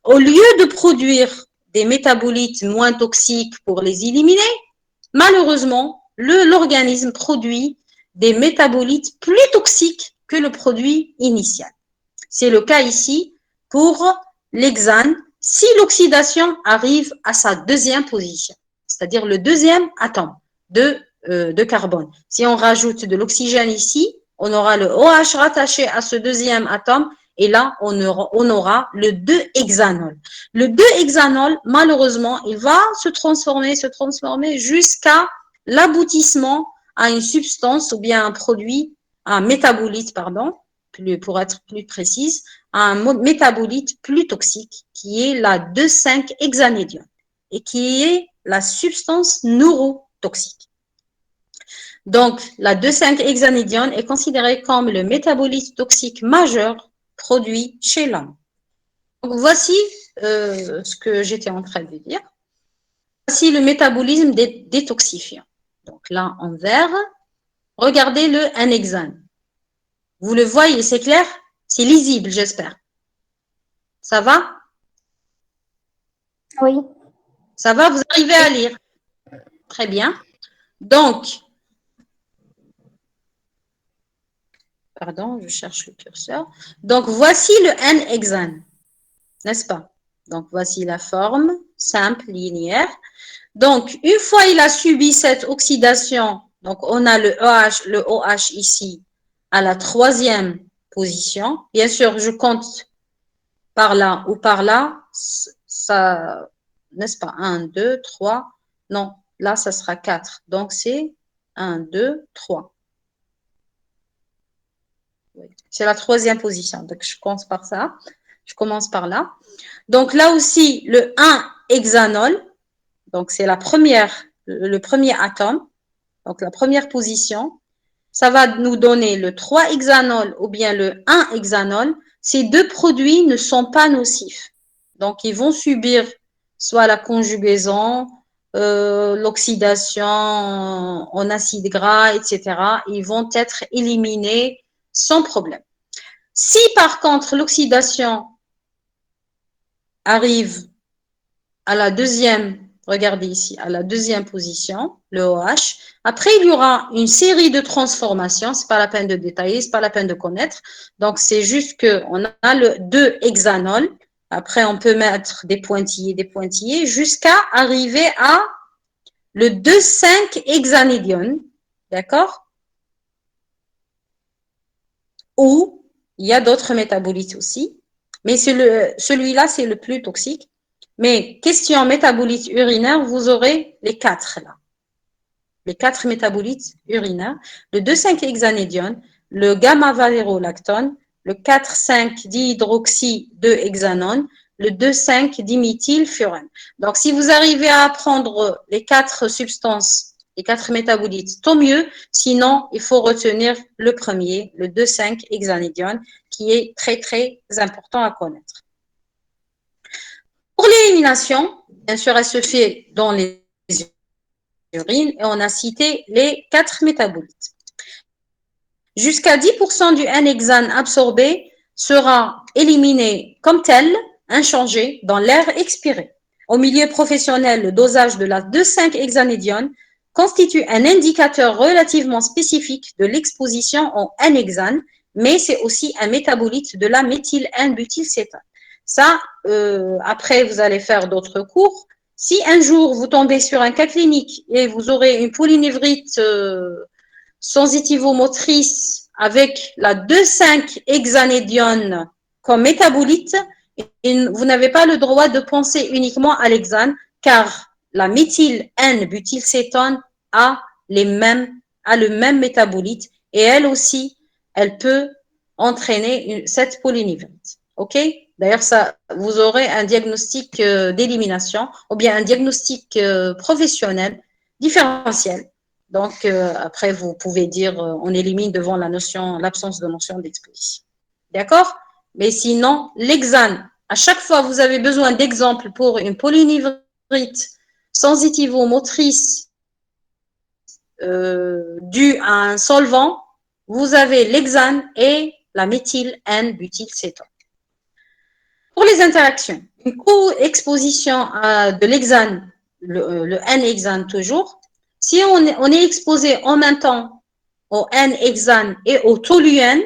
au lieu de produire des métabolites moins toxiques pour les éliminer, malheureusement, l'organisme produit des métabolites plus toxiques que le produit initial. C'est le cas ici pour l'hexane si l'oxydation arrive à sa deuxième position, c'est-à-dire le deuxième atome de carbone. Si on rajoute de l'oxygène ici, on aura le OH rattaché à ce deuxième atome et là, on aura le 2-hexanol. Le 2-hexanol, malheureusement, il va se transformer jusqu'à l'aboutissement à une substance ou bien un produit, un métabolite, pardon, pour être plus précise, à un métabolite plus toxique qui est la 2,5-hexanédione et qui est la substance neurotoxique. Donc, la 2,5-hexanédione est considérée comme le métabolite toxique majeur produit chez l'homme. Donc, voici ce que j'étais en train de dire. Voici le métabolisme détoxifiant. Donc là, en vert, regardez le N-hexane. Vous le voyez, c'est clair? C'est lisible, j'espère. Ça va? Oui. Ça va? Vous arrivez à lire? Très bien. Donc, pardon, je cherche le curseur. Donc, voici le N-hexane, n'est-ce pas? Donc, voici la forme simple, linéaire. Donc, une fois il a subi cette oxydation, donc on a le OH ici à la troisième position. Bien sûr, je compte par là ou par là, ça, n'est-ce pas? 1, 2, 3. Non, là, ça sera 4. Donc, c'est 1, 2, 3. C'est la troisième position. Donc, je commence par ça. Je commence par là. Donc, là aussi, le 1-hexanol. Donc, c'est le premier atome. Donc, la première position. Ça va nous donner le 3-hexanol ou bien le 1-hexanol. Ces deux produits ne sont pas nocifs. Donc, ils vont subir soit la conjugaison, l'oxydation en acides gras, etc., ils vont être éliminés sans problème. Si par contre l'oxydation arrive à la deuxième, regardez ici, à la deuxième position, le OH, après il y aura une série de transformations, c'est pas la peine de détailler, c'est pas la peine de connaître, donc c'est juste qu'on a le 2-hexanol, après on peut mettre des pointillés, jusqu'à arriver à le 2,5-hexanédione, d'accord? Ou il y a d'autres métabolites aussi, mais celui-là, c'est le plus toxique. Mais question métabolites urinaires, vous aurez les 4 là. Les 4 métabolites urinaires, le 2,5-hexanédione, le gamma-valérolactone, le 4,5-dihydroxy-2-hexanone, le 2,5-diméthylfurane. Donc, si vous arrivez à apprendre les 4 substances, les 4 métabolites, tant mieux. Sinon, il faut retenir le premier, le 2,5-hexanédione, qui est très, très important à connaître. Pour l'élimination, bien sûr, elle se fait dans les urines et on a cité les 4 métabolites. Jusqu'à 10% du N-hexane absorbé sera éliminé comme tel, inchangé, dans l'air expiré. Au milieu professionnel, le dosage de la 2,5-hexanédione constitue un indicateur relativement spécifique de l'exposition en N-hexane, mais c'est aussi un métabolite de la méthyle-N-butylcétone. Ça, après, vous allez faire d'autres cours. Si un jour, vous tombez sur un cas clinique et vous aurez une polynévrite sensitivo-motrice avec la 2,5-hexanédione comme métabolite, vous n'avez pas le droit de penser uniquement à l'hexane, car la méthyle-N-butylcétone a le même métabolite et elle aussi, elle peut entraîner cette polynévrite. OK? D'ailleurs, vous aurez un diagnostic d'élimination ou bien un diagnostic professionnel différentiel. Donc, après, vous pouvez dire on élimine devant l'absence de notion d'exposition. D'accord? Mais sinon, l'hexane, à chaque fois vous avez besoin d'exemples pour une polynévrite sensitivo-motrice due à un solvant, vous avez l'hexane et la méthyle-N-butylcétone. Pour les interactions, une co-exposition de l'hexane, le N-hexane toujours, si on est exposé en même temps au N-hexane et au toluène,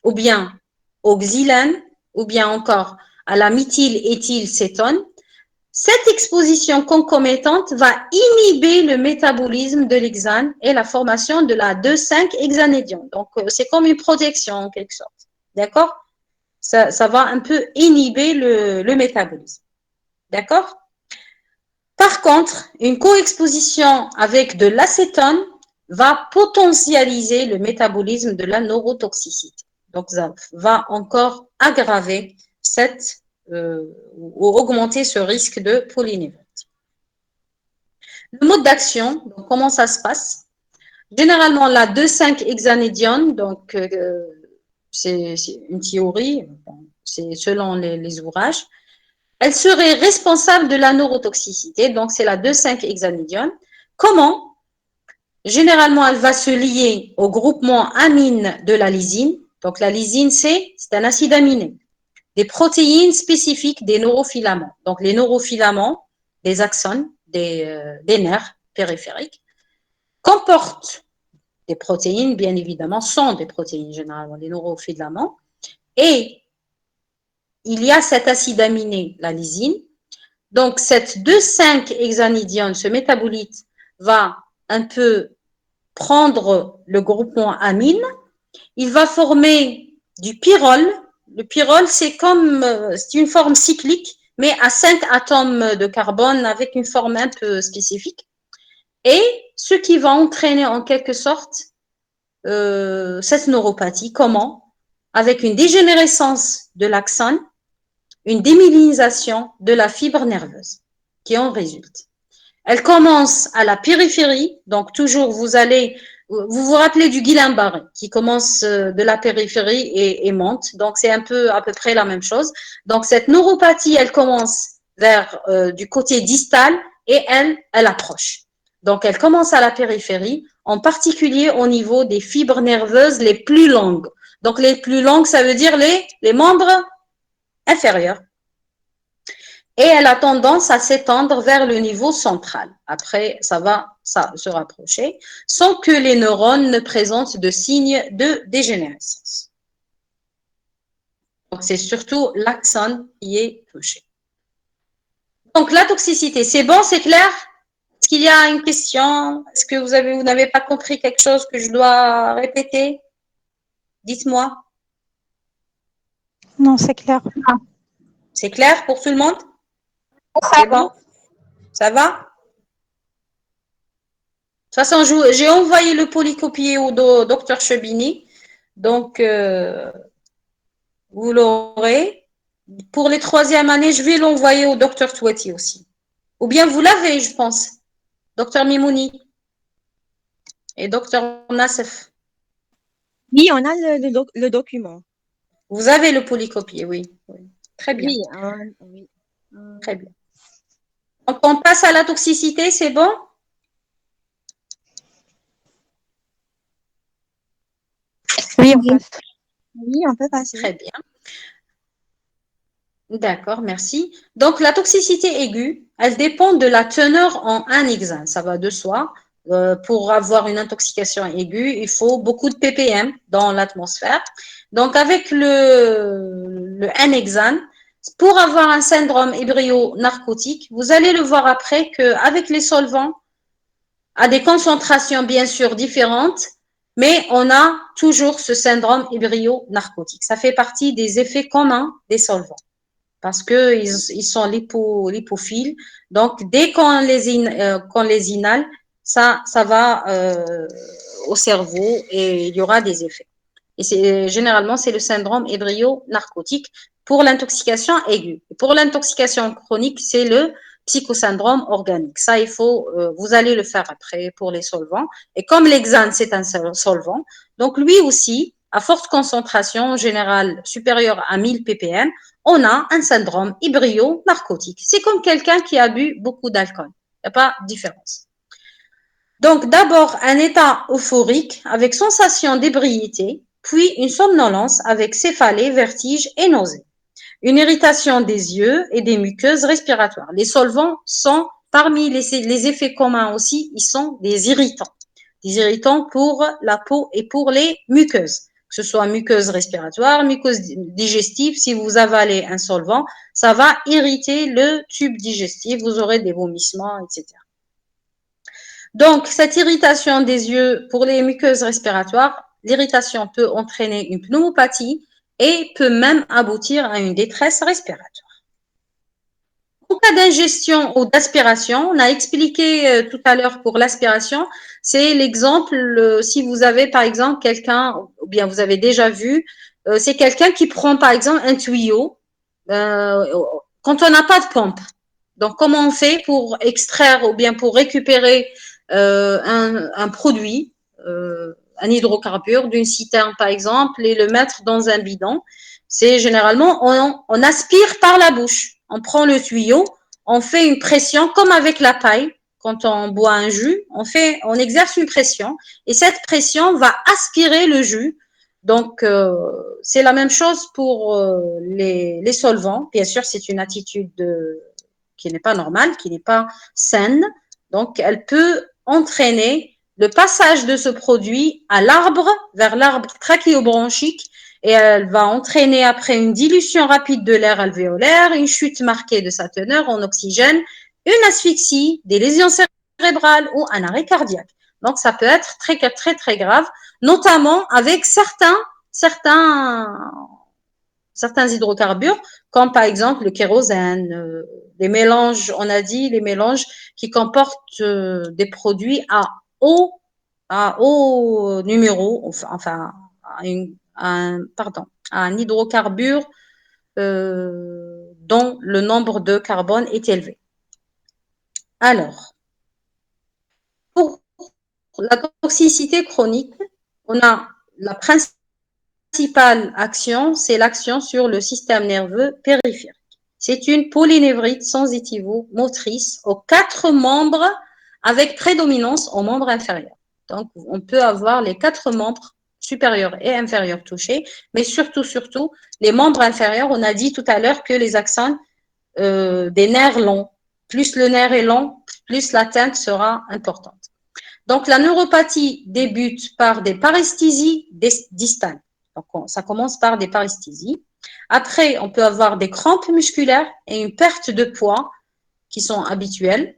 ou bien au xylène, ou bien encore à la méthyléthylcétone, cette exposition concomitante va inhiber le métabolisme de l'hexane et la formation de la 2,5-hexanédione. Donc, c'est comme une protection en quelque sorte. D'accord? Ça va un peu inhiber le métabolisme. D'accord? Par contre, une coexposition avec de l'acétone va potentialiser le métabolisme de la neurotoxicité. Donc, ça va encore aggraver ou augmenter ce risque de polynévrite. Le mode d'action, comment ça se passe? Généralement, la 2,5-hexanédione, donc c'est une théorie, c'est selon les ouvrages, elle serait responsable de la neurotoxicité, donc c'est la 2,5-hexanédione. Comment? Généralement, elle va se lier au groupement amine de la lysine. Donc, la lysine, c'est un acide aminé. Des protéines spécifiques des neurofilaments. Donc, les neurofilaments, des axones, des nerfs périphériques, comportent des protéines, bien évidemment, sont des protéines généralement, des neurofilaments. Et il y a cet acide aminé, la lysine. Donc, cette 2,5-hexanédione, ce métabolite, va un peu prendre le groupement amine. Il va former du pyrrole. Le pyrrole, c'est une forme cyclique, mais à 5 atomes de carbone avec une forme un peu spécifique. Et ce qui va entraîner en quelque sorte cette neuropathie. Comment? Avec une dégénérescence de l'axone, une démyélinisation de la fibre nerveuse qui en résulte. Elle commence à la périphérie, donc toujours vous vous rappelez du Guillain-Barré qui commence de la périphérie et monte, donc c'est à peu près la même chose. Donc cette neuropathie, elle commence du côté distal et elle approche. Donc, elle commence à la périphérie, en particulier au niveau des fibres nerveuses les plus longues. Donc, les plus longues, ça veut dire les membres inférieurs. Et elle a tendance à s'étendre vers le niveau central. Après, ça va se rapprocher, sans que les neurones ne présentent de signes de dégénérescence. Donc, c'est surtout l'axone qui est touché. Donc, la toxicité, c'est bon, c'est clair? Est-ce qu'il y a une question? Est-ce que vous n'avez pas compris quelque chose que je dois répéter? Dites-moi. Non, c'est clair. C'est clair pour tout le monde? Ça C'est bon? Ça va? De toute façon, j'ai envoyé le polycopier au docteur Chebini. Donc, vous l'aurez. Pour les troisièmes années, je vais l'envoyer au docteur Touati aussi. Ou bien vous l'avez, je pense. Docteur Mimouni et docteur Nassef. Oui, on a le document. Vous avez le polycopier, oui. Très bien. Oui, oui. Très bien. Donc, on passe à la toxicité, c'est bon? Oui, on passe. Oui, on peut passer. Très bien. D'accord, merci. Donc, la toxicité aiguë, elle dépend de la teneur en un hexane. Ça va de soi. Pour avoir une intoxication aiguë, il faut beaucoup de ppm dans l'atmosphère. Donc, avec le N-hexane, pour avoir un syndrome ébrio-narcotique, vous allez le voir après qu'avec les solvants, à des concentrations bien sûr différentes, mais on a toujours ce syndrome ébrio-narcotique. Ça fait partie des effets communs des solvants parce qu'ils sont lipophiles. Donc, dès qu'on les inhale, ça va au cerveau et il y aura des effets. Et généralement, c'est le syndrome ébrio-narcotique pour l'intoxication aiguë. Pour l'intoxication chronique, c'est le psychosyndrome organique. Ça, vous allez le faire après pour les solvants. Et comme l'hexane, c'est un solvant, donc lui aussi, à forte concentration, en général supérieure à 1000 ppm, on a un syndrome ébrio-narcotique. C'est comme quelqu'un qui a bu beaucoup d'alcool. Il n'y a pas de différence. Donc, d'abord, un état euphorique avec sensation d'ébriété, puis une somnolence avec céphalée, vertige et nausée. Une irritation des yeux et des muqueuses respiratoires. Les solvants sont, parmi les effets communs aussi, ils sont des irritants. Des irritants pour la peau et pour les muqueuses. Que ce soit muqueuse respiratoire, muqueuse digestive, si vous avalez un solvant, ça va irriter le tube digestif, vous aurez des vomissements, etc. Donc, cette irritation des yeux pour les muqueuses respiratoires, l'irritation peut entraîner une pneumopathie et peut même aboutir à une détresse respiratoire. En cas d'ingestion ou d'aspiration, on a expliqué tout à l'heure pour l'aspiration, c'est l'exemple, si vous avez par exemple quelqu'un, ou bien vous avez déjà vu, c'est quelqu'un qui prend par exemple un tuyau quand on n'a pas de pompe. Donc, comment on fait pour extraire ou bien pour récupérer un produit, un hydrocarbure d'une citerne par exemple, et le mettre dans un bidon? C'est généralement, on aspire par la bouche. On prend le tuyau, on fait une pression comme avec la paille. Quand on boit un jus, on exerce une pression et cette pression va aspirer le jus. Donc, c'est la même chose pour les solvants. Bien sûr, c'est une attitude qui n'est pas normale, qui n'est pas saine. Donc, elle peut entraîner le passage de ce produit à l'arbre, vers l'arbre trachéobronchique, et elle va entraîner après une dilution rapide de l'air alvéolaire, une chute marquée de sa teneur en oxygène, une asphyxie, des lésions cérébrales ou un arrêt cardiaque. Donc, ça peut être très, très, très grave, notamment avec certains hydrocarbures, comme par exemple le kérosène, les mélanges, on a dit, les mélanges qui comportent des produits à haut numéro, enfin, à un hydrocarbure dont le nombre de carbone est élevé. Alors, pour la toxicité chronique, on a la principale action, c'est l'action sur le système nerveux périphérique. C'est une polynévrite sensitivo-motrice aux 4 membres avec prédominance aux membres inférieurs. Donc, on peut avoir les 4 membres supérieurs et inférieurs touchés, mais surtout, les membres inférieurs, on a dit tout à l'heure que les axones des nerfs longs, plus le nerf est long, plus l'atteinte sera importante. Donc, la neuropathie débute par des paresthésies distales. Donc, ça commence par des paresthésies. Après, on peut avoir des crampes musculaires et une perte de poids qui sont habituelles.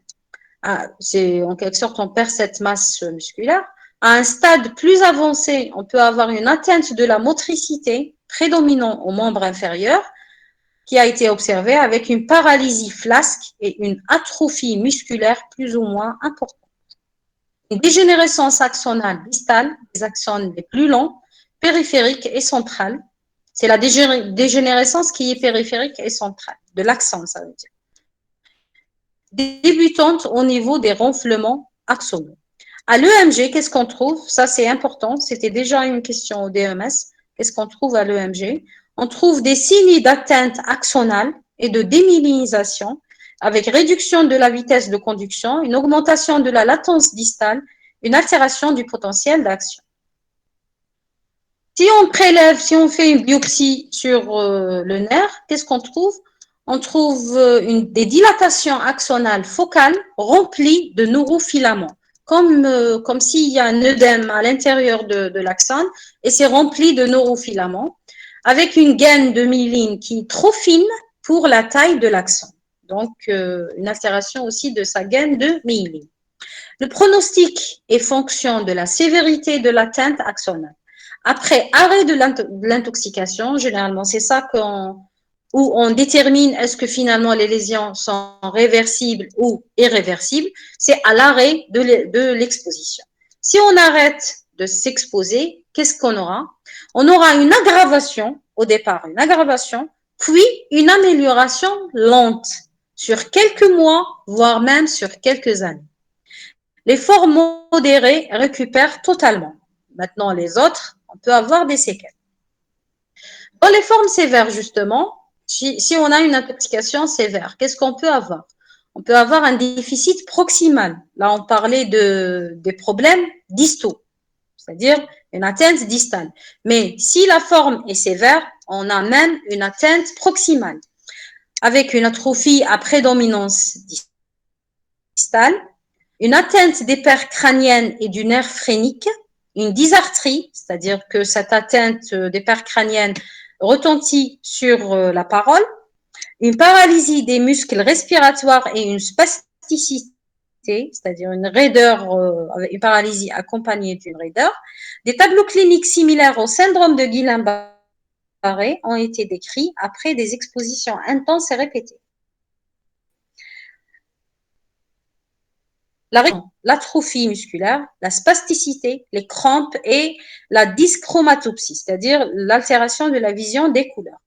C'est en quelque sorte, on perd cette masse musculaire. À un stade plus avancé, on peut avoir une atteinte de la motricité prédominant aux membres inférieurs qui a été observée avec une paralysie flasque et une atrophie musculaire plus ou moins importante. Une dégénérescence axonale distale, des axones les plus longs, périphériques et centrales. C'est la dégénérescence qui est périphérique et centrale, de l'axone, ça veut dire. Débutante au niveau des ronflements axonaux. À l'EMG, qu'est-ce qu'on trouve? Ça, c'est important. C'était déjà une question au DMS. Qu'est-ce qu'on trouve à l'EMG? On trouve des signes d'atteinte axonale et de démyélinisation avec réduction de la vitesse de conduction, une augmentation de la latence distale, une altération du potentiel d'action. Si on prélève, si on fait une biopsie sur le nerf, qu'est-ce qu'on trouve? On trouve des dilatations axonales focales remplies de neurofilaments, comme s'il y a un œdème à l'intérieur de l'axone et c'est rempli de neurofilaments, avec une gaine de myéline qui est trop fine pour la taille de l'axone. Donc, une altération aussi de sa gaine de myéline. Le pronostic est fonction de la sévérité de l'atteinte axonale. Après arrêt de l'intoxication, généralement, c'est ça où on détermine est-ce que finalement les lésions sont réversibles ou irréversibles, c'est à l'arrêt de l'exposition. Si on arrête de s'exposer, qu'est-ce qu'on aura? On aura une aggravation, au départ une aggravation, puis une amélioration lente sur quelques mois, voire même sur quelques années. Les formes modérées récupèrent totalement. Maintenant, les autres, on peut avoir des séquelles. Dans les formes sévères, justement, si on a une intoxication sévère, qu'est-ce qu'on peut avoir? On peut avoir un déficit proximal. Là, on parlait des problèmes distaux, c'est-à-dire une atteinte distale. Mais si la forme est sévère, on a même une atteinte proximale, avec une atrophie à prédominance distale, une atteinte des paires crâniennes et du nerf phrénique, une dysarthrie, c'est-à-dire que cette atteinte des paires crâniennes retentit sur la parole, une paralysie des muscles respiratoires et une spasticité, c'est-à-dire une raideur, une paralysie accompagnée d'une raideur. Des tableaux cliniques similaires au syndrome de Guillain-Barré ont été décrits après des expositions intenses et répétées. L'atrophie musculaire, la spasticité, les crampes et la dyschromatopsie, c'est-à-dire l'altération de la vision des couleurs.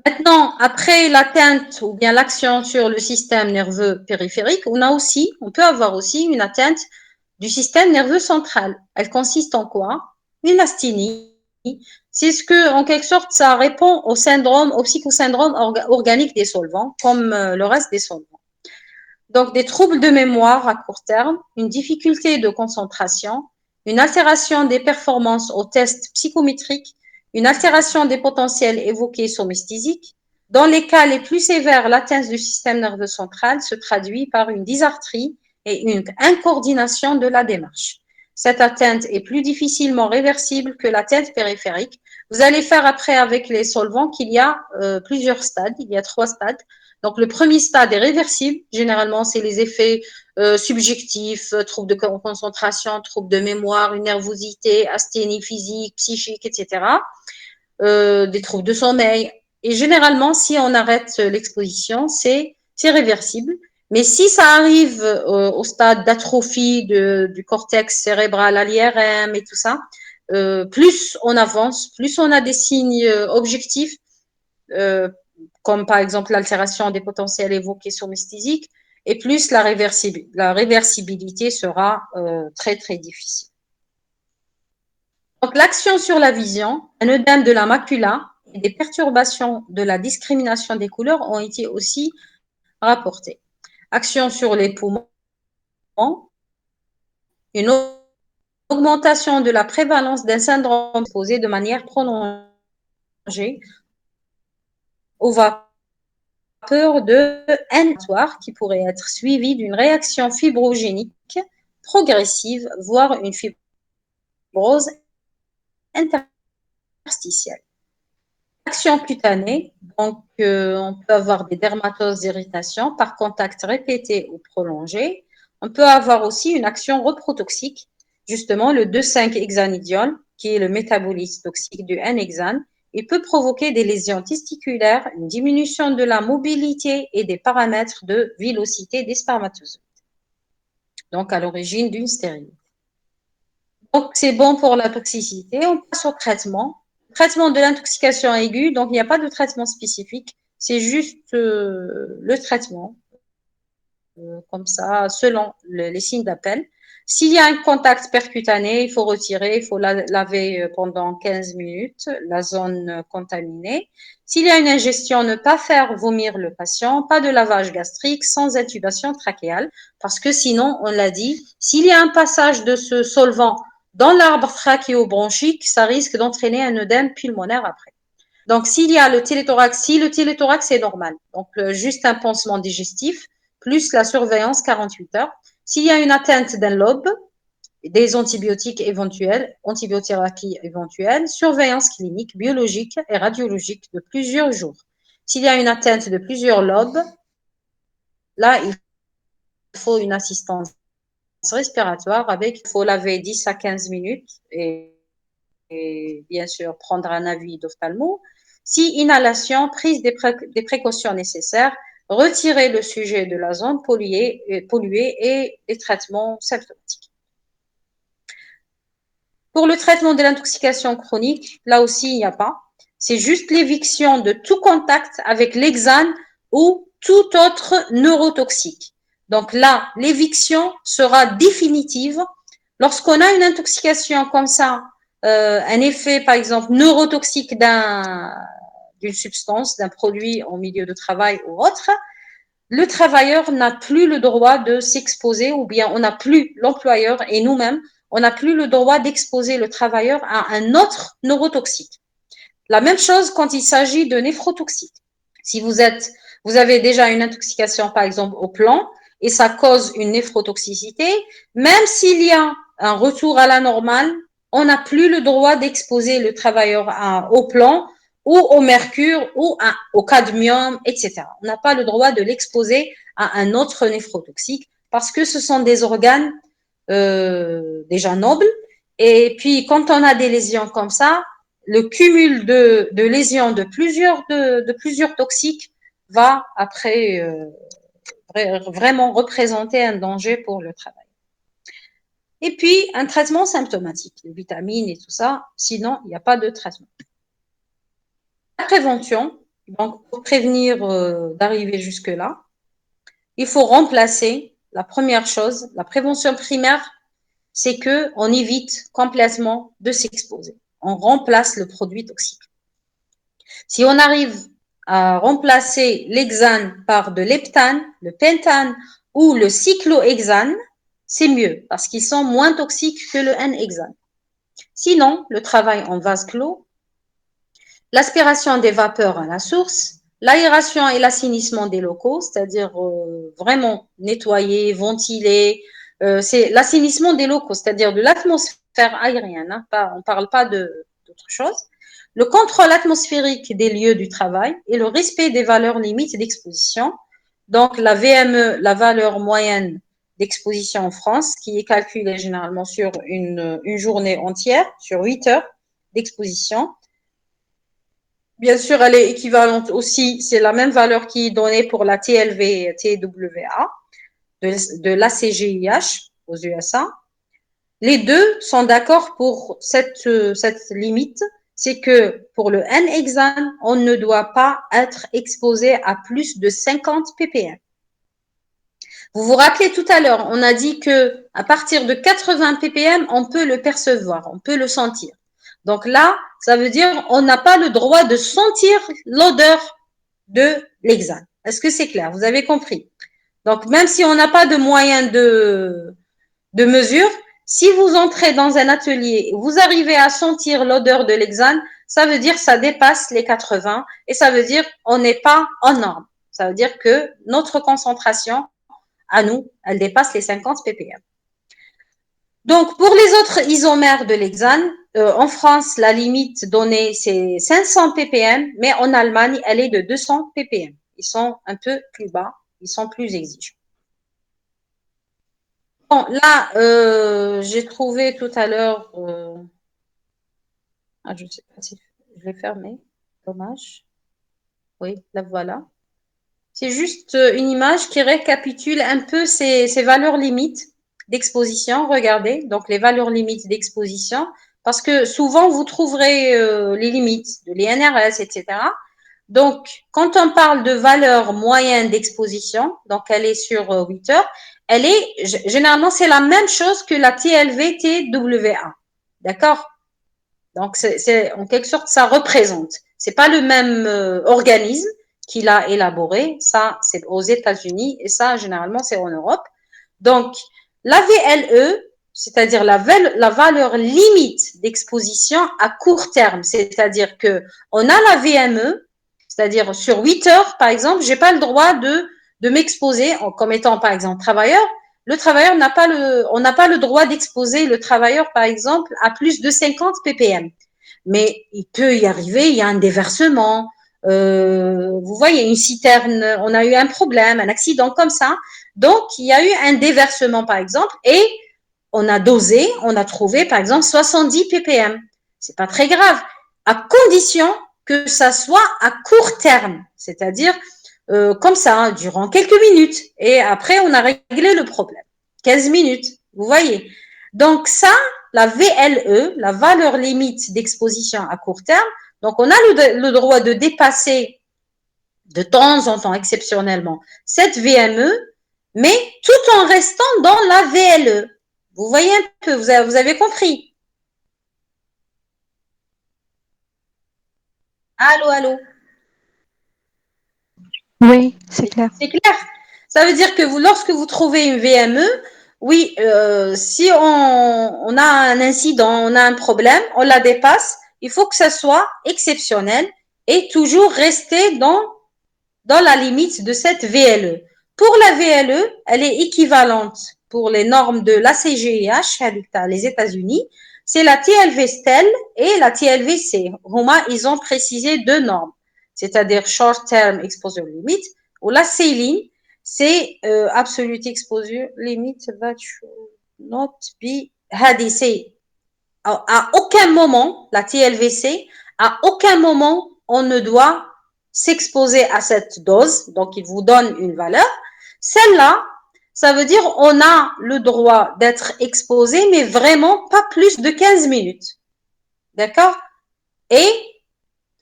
Maintenant, après l'atteinte ou bien l'action sur le système nerveux périphérique, on peut avoir aussi une atteinte du système nerveux central. Elle consiste en quoi? Une asthénie. C'est ce que, en quelque sorte, ça répond au psychosyndrome organique des solvants, comme le reste des solvants. Donc, des troubles de mémoire à court terme, une difficulté de concentration, une altération des performances aux tests psychométriques, une altération des potentiels évoqués somesthésiques. Dans les cas les plus sévères, l'atteinte du système nerveux central se traduit par une dysarthrie et une incoordination de la démarche. Cette atteinte est plus difficilement réversible que l'atteinte périphérique. Vous allez faire après avec les solvants qu'il y a plusieurs stades, il y a 3 stades. Donc, le premier stade est réversible. Généralement, c'est les effets subjectifs, troubles de concentration, troubles de mémoire, une nervosité, asthénie physique, psychique, etc. Des troubles de sommeil. Et généralement, si on arrête l'exposition, c'est réversible. Mais si ça arrive au stade d'atrophie du cortex cérébral à l'IRM et tout ça, plus on avance, plus on a des signes objectifs, comme par exemple l'altération des potentiels évoqués somesthésiques, et plus la réversibilité sera très, très difficile. Donc, l'action sur la vision, un œdème de la macula et des perturbations de la discrimination des couleurs ont été aussi rapportées. Action sur les poumons, une augmentation de la prévalence d'un syndrome posé de manière prolongée aux vapeurs de inflammatoire qui pourrait être suivie d'une réaction fibrogénique progressive, voire une fibrose interstitielle. Action cutanée, donc on peut avoir des dermatoses d'irritation par contact répété ou prolongé. On peut avoir aussi une action reprotoxique, justement le 2,5-hexanidiol, qui est le métabolite toxique du N-hexane. Il peut provoquer des lésions testiculaires, une diminution de la mobilité et des paramètres de villosité des spermatozoïdes. Donc à l'origine d'une stérilité. Donc c'est bon pour la toxicité. On passe au traitement. Traitement de l'intoxication aiguë, donc il n'y a pas de traitement spécifique, c'est juste le traitement, comme ça, selon les signes d'appel. S'il y a un contact percutané, il faut retirer, il faut laver pendant 15 minutes la zone contaminée. S'il y a une ingestion, ne pas faire vomir le patient, pas de lavage gastrique sans intubation trachéale, parce que sinon, on l'a dit, s'il y a un passage de ce solvant dans l'arbre trachéobronchique, ça risque d'entraîner un œdème pulmonaire après. Donc, s'il y a le téléthorax, si le téléthorax est normal, donc juste un pansement digestif, plus la surveillance 48 heures. S'il y a une atteinte d'un lobe, des antibiotiques éventuels, antibiothérapie éventuelle, surveillance clinique, biologique et radiologique de plusieurs jours. S'il y a une atteinte de plusieurs lobes, là, il faut une assistance respiratoire avec, il faut laver 10 à 15 minutes et bien sûr prendre un avis d'ophtalmo. Si inhalation, prise des précautions nécessaires, retirer le sujet de la zone polluée et les traitements symptomatiques. Pour le traitement de l'intoxication chronique, là aussi, il n'y a pas. C'est juste l'éviction de tout contact avec l'hexane ou tout autre neurotoxique. Donc là, l'éviction sera définitive. Lorsqu'on a une intoxication comme ça, un effet, par exemple, neurotoxique d'une substance, d'un produit en milieu de travail ou autre, le travailleur n'a plus le droit de s'exposer ou bien on n'a plus, l'employeur et nous-mêmes, on n'a plus le droit d'exposer le travailleur à un autre neurotoxique. La même chose quand il s'agit de néphrotoxique. Si vous avez déjà une intoxication, par exemple, au plomb, et ça cause une néphrotoxicité, même s'il y a un retour à la normale, on n'a plus le droit d'exposer le travailleur au plomb ou au mercure ou au cadmium, etc. On n'a pas le droit de l'exposer à un autre néphrotoxique parce que ce sont des organes déjà nobles. Et puis, quand on a des lésions comme ça, le cumul de lésions de plusieurs toxiques va après vraiment représenter un danger pour le travail. Et puis, un traitement symptomatique, les vitamines et tout ça, sinon, il n'y a pas de traitement. La prévention, donc pour prévenir d'arriver jusque-là, il faut remplacer, la première chose, la prévention primaire, c'est qu'on évite complètement de s'exposer. On remplace le produit toxique. Si on arrive à remplacer l'hexane par de l'heptane, le pentane ou le cyclohexane, c'est mieux parce qu'ils sont moins toxiques que le N-hexane. Sinon, le travail en vase clos, l'aspiration des vapeurs à la source, l'aération et l'assainissement des locaux, c'est-à-dire vraiment nettoyer, ventiler, c'est l'assainissement des locaux, c'est-à-dire de l'atmosphère aérienne, hein, on ne parle pas d'autre chose. Le contrôle atmosphérique des lieux du travail et le respect des valeurs limites d'exposition. Donc, la VME, la valeur moyenne d'exposition en France, qui est calculée généralement sur une journée entière, sur 8 heures d'exposition. Bien sûr, elle est équivalente aussi, c'est la même valeur qui est donnée pour la TLV-TWA de l'ACGIH aux USA. Les deux sont d'accord pour cette limite, c'est que pour le N-hexane, on ne doit pas être exposé à plus de 50 ppm. Vous vous rappelez tout à l'heure, on a dit que à partir de 80 ppm, on peut le percevoir, on peut le sentir. Donc là, ça veut dire on n'a pas le droit de sentir l'odeur de l'hexane. Est-ce que c'est clair? Vous avez compris? Donc, même si on n'a pas de moyen de mesure, si vous entrez dans un atelier, vous arrivez à sentir l'odeur de l'hexane, ça veut dire que ça dépasse les 80 et ça veut dire on n'est pas en norme. Ça veut dire que notre concentration, à nous, elle dépasse les 50 ppm. Donc, pour les autres isomères de l'hexane, en France, la limite donnée, c'est 500 ppm, mais en Allemagne, elle est de 200 ppm. Ils sont un peu plus bas, ils sont plus exigeants. Bon, là, j'ai trouvé tout à l'heure, je ne sais pas si je l'ai fermé, dommage. Oui, la voilà. C'est juste une image qui récapitule un peu ces valeurs limites d'exposition. Regardez, donc les valeurs limites d'exposition, parce que souvent vous trouverez les limites de l'INRS, etc. Donc, quand on parle de valeur moyenne d'exposition, donc elle est sur 8 heures, elle est, généralement, c'est la même chose que la TLV-TWA. D'accord? Donc, c'est en quelque sorte, ça représente. C'est pas le même organisme qui l'a élaboré. Ça, c'est aux États-Unis et ça, généralement, c'est en Europe. Donc, la VLE, c'est-à-dire la valeur limite d'exposition à court terme, c'est-à-dire que on a la VME, c'est-à-dire sur 8 heures, par exemple, j'ai pas le droit de m'exposer comme étant, par exemple, travailleur. Le travailleur on n'a pas le droit d'exposer le travailleur, par exemple, à plus de 50 ppm. Mais il peut y arriver, il y a un déversement, vous voyez, une citerne, on a eu un problème, un accident comme ça. Donc, il y a eu un déversement, par exemple, et on a dosé, on a trouvé, par exemple, 70 ppm. C'est pas très grave, à condition que ça soit à court terme, c'est-à-dire comme ça, hein, durant quelques minutes. Et après, on a réglé le problème. 15 minutes, vous voyez. Donc ça, la VLE, la valeur limite d'exposition à court terme, donc on a le droit de dépasser de temps en temps, exceptionnellement, cette VME, mais tout en restant dans la VLE. Vous voyez un peu, vous avez compris? Allô, allô? Oui, c'est clair. C'est clair. Ça veut dire que lorsque vous trouvez une VME, oui, si on a un incident, on a un problème, on la dépasse, il faut que ça soit exceptionnel et toujours rester dans la limite de cette VLE. Pour la VLE, elle est équivalente pour les normes de l'ACGIH, les États-Unis, c'est la TLV-STEL et la TLV-C. Ils ont précisé deux normes, c'est-à-dire Short Term Exposure Limit, ou la CELIN, c'est Absolute Exposure Limit that should not be HDC. À aucun moment, la TLVC, à aucun moment, on ne doit s'exposer à cette dose. Donc, il vous donne une valeur. Celle-là, ça veut dire on a le droit d'être exposé, mais vraiment pas plus de 15 minutes. D'accord? Et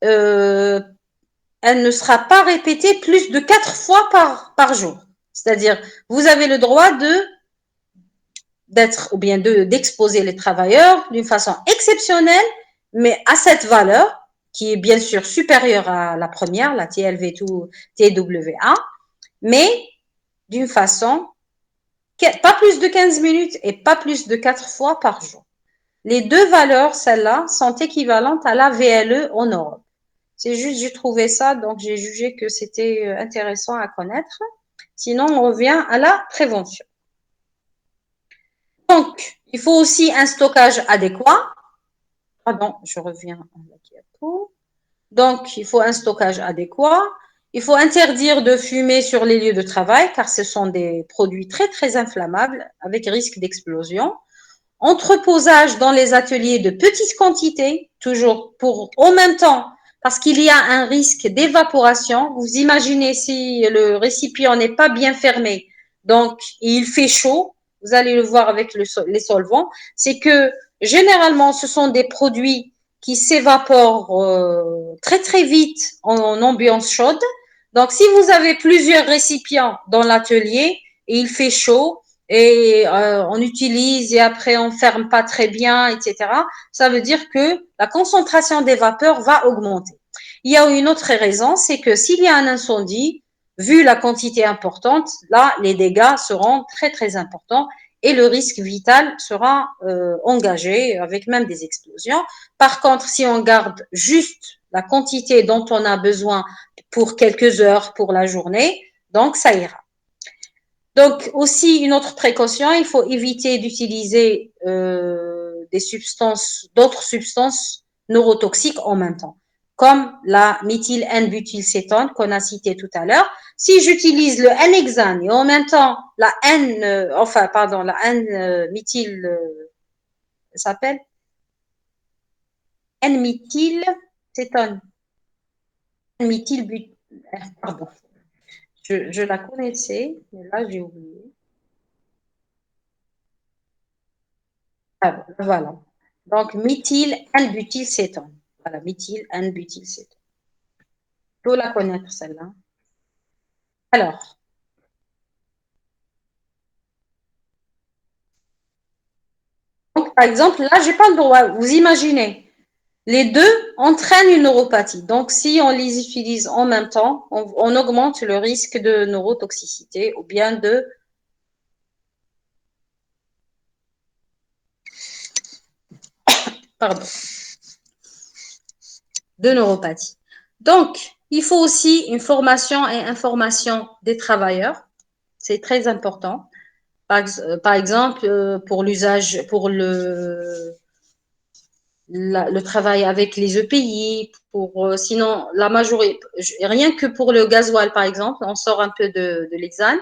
elle ne sera pas répétée plus de 4 fois par jour. C'est-à-dire, vous avez le droit d'exposer les travailleurs d'une façon exceptionnelle, mais à cette valeur qui est bien sûr supérieure à la première, la TLV-TWA, mais d'une façon pas plus de 15 minutes et pas plus de 4 fois par jour. Les deux valeurs, celles-là, sont équivalentes à la VLE en Europe. C'est juste, j'ai trouvé ça, donc j'ai jugé que c'était intéressant à connaître. Sinon, on revient à la prévention. Donc, il faut aussi un stockage adéquat. Pardon, je reviens à la diapo. Donc, il faut un stockage adéquat. Il faut interdire de fumer sur les lieux de travail car ce sont des produits très, très inflammables avec risque d'explosion. Entreposage dans les ateliers de petites quantités, toujours pour en même temps, parce qu'il y a un risque d'évaporation. Vous imaginez si le récipient n'est pas bien fermé, donc il fait chaud, vous allez le voir avec les solvants, c'est que généralement ce sont des produits qui s'évaporent très très vite en ambiance chaude. Donc si vous avez plusieurs récipients dans l'atelier et il fait chaud, et on utilise et après on ferme pas très bien, etc., ça veut dire que la concentration des vapeurs va augmenter. Il y a une autre raison, c'est que s'il y a un incendie, vu la quantité importante, là, les dégâts seront très, très importants et le risque vital sera engagé avec même des explosions. Par contre, si on garde juste la quantité dont on a besoin pour quelques heures, pour la journée, donc ça ira. Donc, aussi, une autre précaution, il faut éviter d'utiliser d'autres substances neurotoxiques en même temps, comme la méthyl N-butylcétone qu'on a cité tout à l'heure. Si j'utilise le N-hexane et en même temps la la N-méthyl, s'appelle N-méthylcétone, N-méthylbut, pardon, je la connaissais, mais là j'ai oublié. Ah, voilà. Donc, méthyl N-butylcétone. Voilà, méthyl N-butylcétone. Il faut la connaître, celle-là. Alors, donc, par exemple, là, j'ai pas le droit. Vous imaginez, les deux entraînent une neuropathie. Donc, si on les utilise en même temps, on augmente le risque de neurotoxicité ou bien pardon, de neuropathie. Donc, il faut aussi une formation et information des travailleurs. C'est très important. Par exemple, pour l'usage, pour le travail avec les EPI, sinon la majorité, rien que pour le gasoil par exemple, on sort un peu de l'hexane.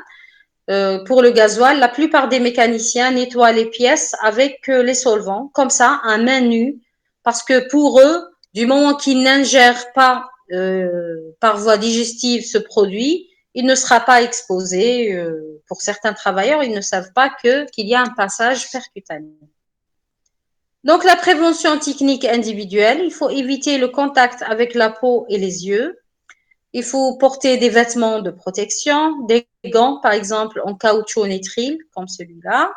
Pour le gasoil, la plupart des mécaniciens nettoient les pièces avec les solvants, comme ça, à main nue, parce que pour eux, du moment qu'ils n'ingèrent pas par voie digestive ce produit, il ne sera pas exposé. Pour certains travailleurs, ils ne savent pas qu'il y a un passage percutané. Donc, la prévention technique individuelle, il faut éviter le contact avec la peau et les yeux. Il faut porter des vêtements de protection, des gants, par exemple, en caoutchouc nitrile, comme celui-là,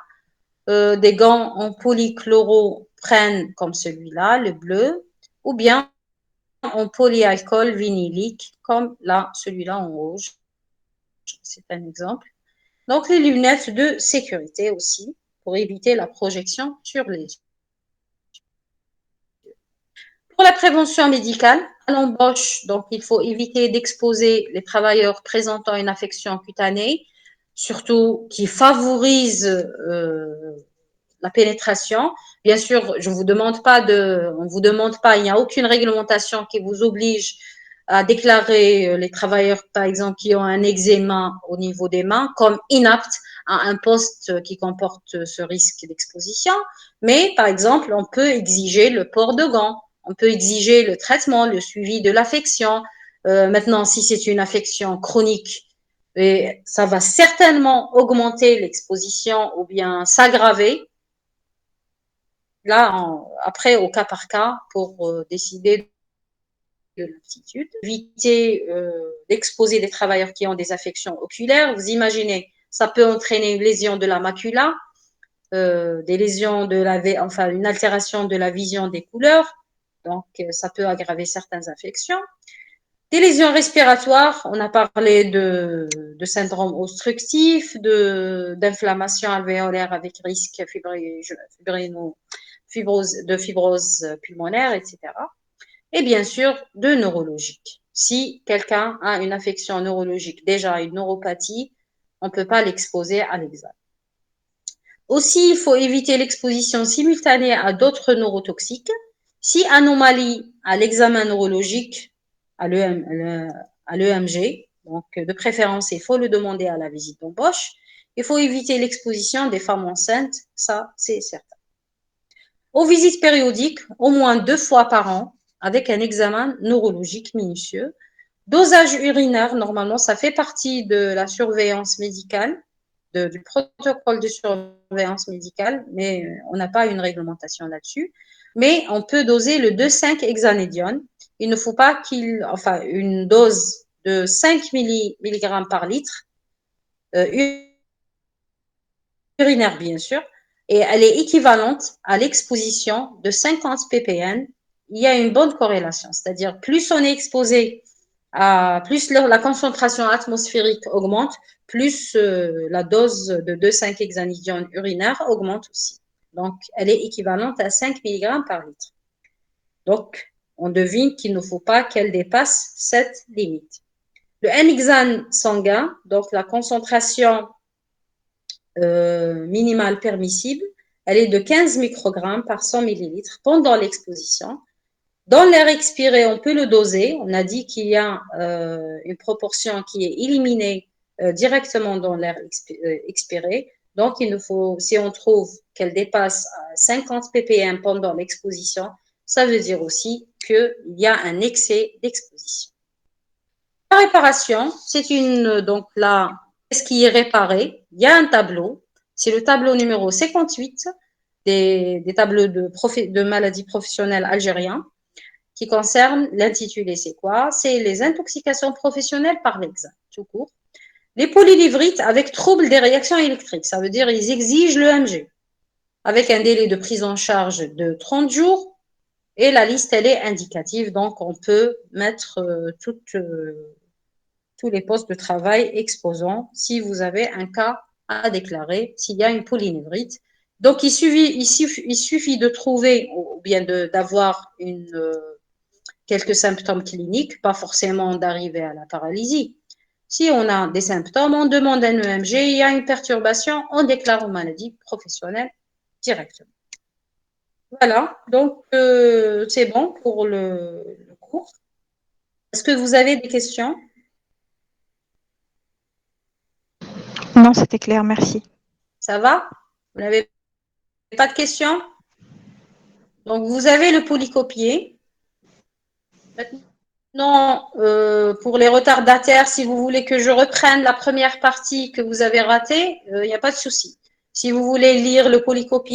des gants en polychloroprène, comme celui-là, le bleu, ou bien en polyalcool vinylique, comme là, celui-là en rouge. C'est un exemple. Donc, les lunettes de sécurité aussi, pour éviter la projection sur les yeux. Pour la prévention médicale, à l'embauche, donc il faut éviter d'exposer les travailleurs présentant une affection cutanée, surtout qui favorise la pénétration. Bien sûr, on vous demande pas, il n'y a aucune réglementation qui vous oblige à déclarer les travailleurs, par exemple, qui ont un eczéma au niveau des mains, comme inaptes à un poste qui comporte ce risque d'exposition. Mais, par exemple, on peut exiger le port de gants, on peut exiger le traitement, le suivi de l'affection. Maintenant, si c'est une affection chronique, et ça va certainement augmenter l'exposition ou bien s'aggraver. Là, après, au cas par cas, pour décider de l'aptitude. Éviter d'exposer des travailleurs qui ont des affections oculaires. Vous imaginez, ça peut entraîner une lésion de la macula, des lésions une altération de la vision des couleurs. Donc, ça peut aggraver certaines affections. Des lésions respiratoires, on a parlé de syndrome obstructif, d'inflammation alvéolaire avec risque de fibrose pulmonaire, etc. Et bien sûr, de neurologique. Si quelqu'un a une affection neurologique, déjà une neuropathie, on ne peut pas l'exposer à l'examen. Aussi, il faut éviter l'exposition simultanée à d'autres neurotoxiques. Si anomalie à l'examen neurologique, à l'EMG, donc de préférence, il faut le demander à la visite d'embauche. Il faut éviter l'exposition des femmes enceintes, ça c'est certain. Aux visites périodiques, au moins 2 fois par an, avec un examen neurologique minutieux. Dosage urinaire, normalement, ça fait partie de la surveillance médicale, du protocole de surveillance médicale, mais on n'a pas une réglementation là-dessus. Mais on peut doser le 2,5-hexanédione. Il ne faut pas une dose de 5 mg par litre, urinaire bien sûr, et elle est équivalente à l'exposition de 50 ppm. Il y a une bonne corrélation, c'est-à-dire plus on est exposé plus la concentration atmosphérique augmente, plus la dose de 2,5 hexanidiones urinaire augmente aussi. Donc, elle est équivalente à 5 mg par litre. Donc, on devine qu'il ne faut pas qu'elle dépasse cette limite. Le M-hexane sanguin, donc la concentration minimale permissible, elle est de 15 microgrammes par 100 millilitres pendant l'exposition. Dans l'air expiré, on peut le doser. On a dit qu'il y a une proportion qui est éliminée directement dans l'air expiré. Donc, il nous faut, si on trouve qu'elle dépasse 50 ppm pendant l'exposition, ça veut dire aussi qu'il y a un excès d'exposition. La réparation, c'est donc là, qu'est-ce qui est réparé? Il y a un tableau. C'est le tableau numéro 58 des tableaux de maladies professionnelles algériens, qui concerne l'intitulé, c'est quoi? C'est les intoxications professionnelles par l'hexane, tout court. Les polylivrites avec trouble des réactions électriques, ça veut dire ils exigent le MG, avec un délai de prise en charge de 30 jours, et la liste, elle est indicative, donc on peut mettre tous les postes de travail exposants si vous avez un cas à déclarer, s'il y a une polynévrite. Donc, il suffit de trouver, ou bien d'avoir quelques symptômes cliniques, pas forcément d'arriver à la paralysie. Si on a des symptômes, on demande un EMG, il y a une perturbation, on déclare aux maladies professionnelles directement. Voilà, donc c'est bon pour le cours. Est-ce que vous avez des questions? Non, c'était clair, merci. Ça va? Vous n'avez pas de questions? Donc, vous avez le polycopier. Maintenant, pour les retardataires, si vous voulez que je reprenne la première partie que vous avez ratée, il n'y a pas de souci. Si vous voulez lire le polycopier,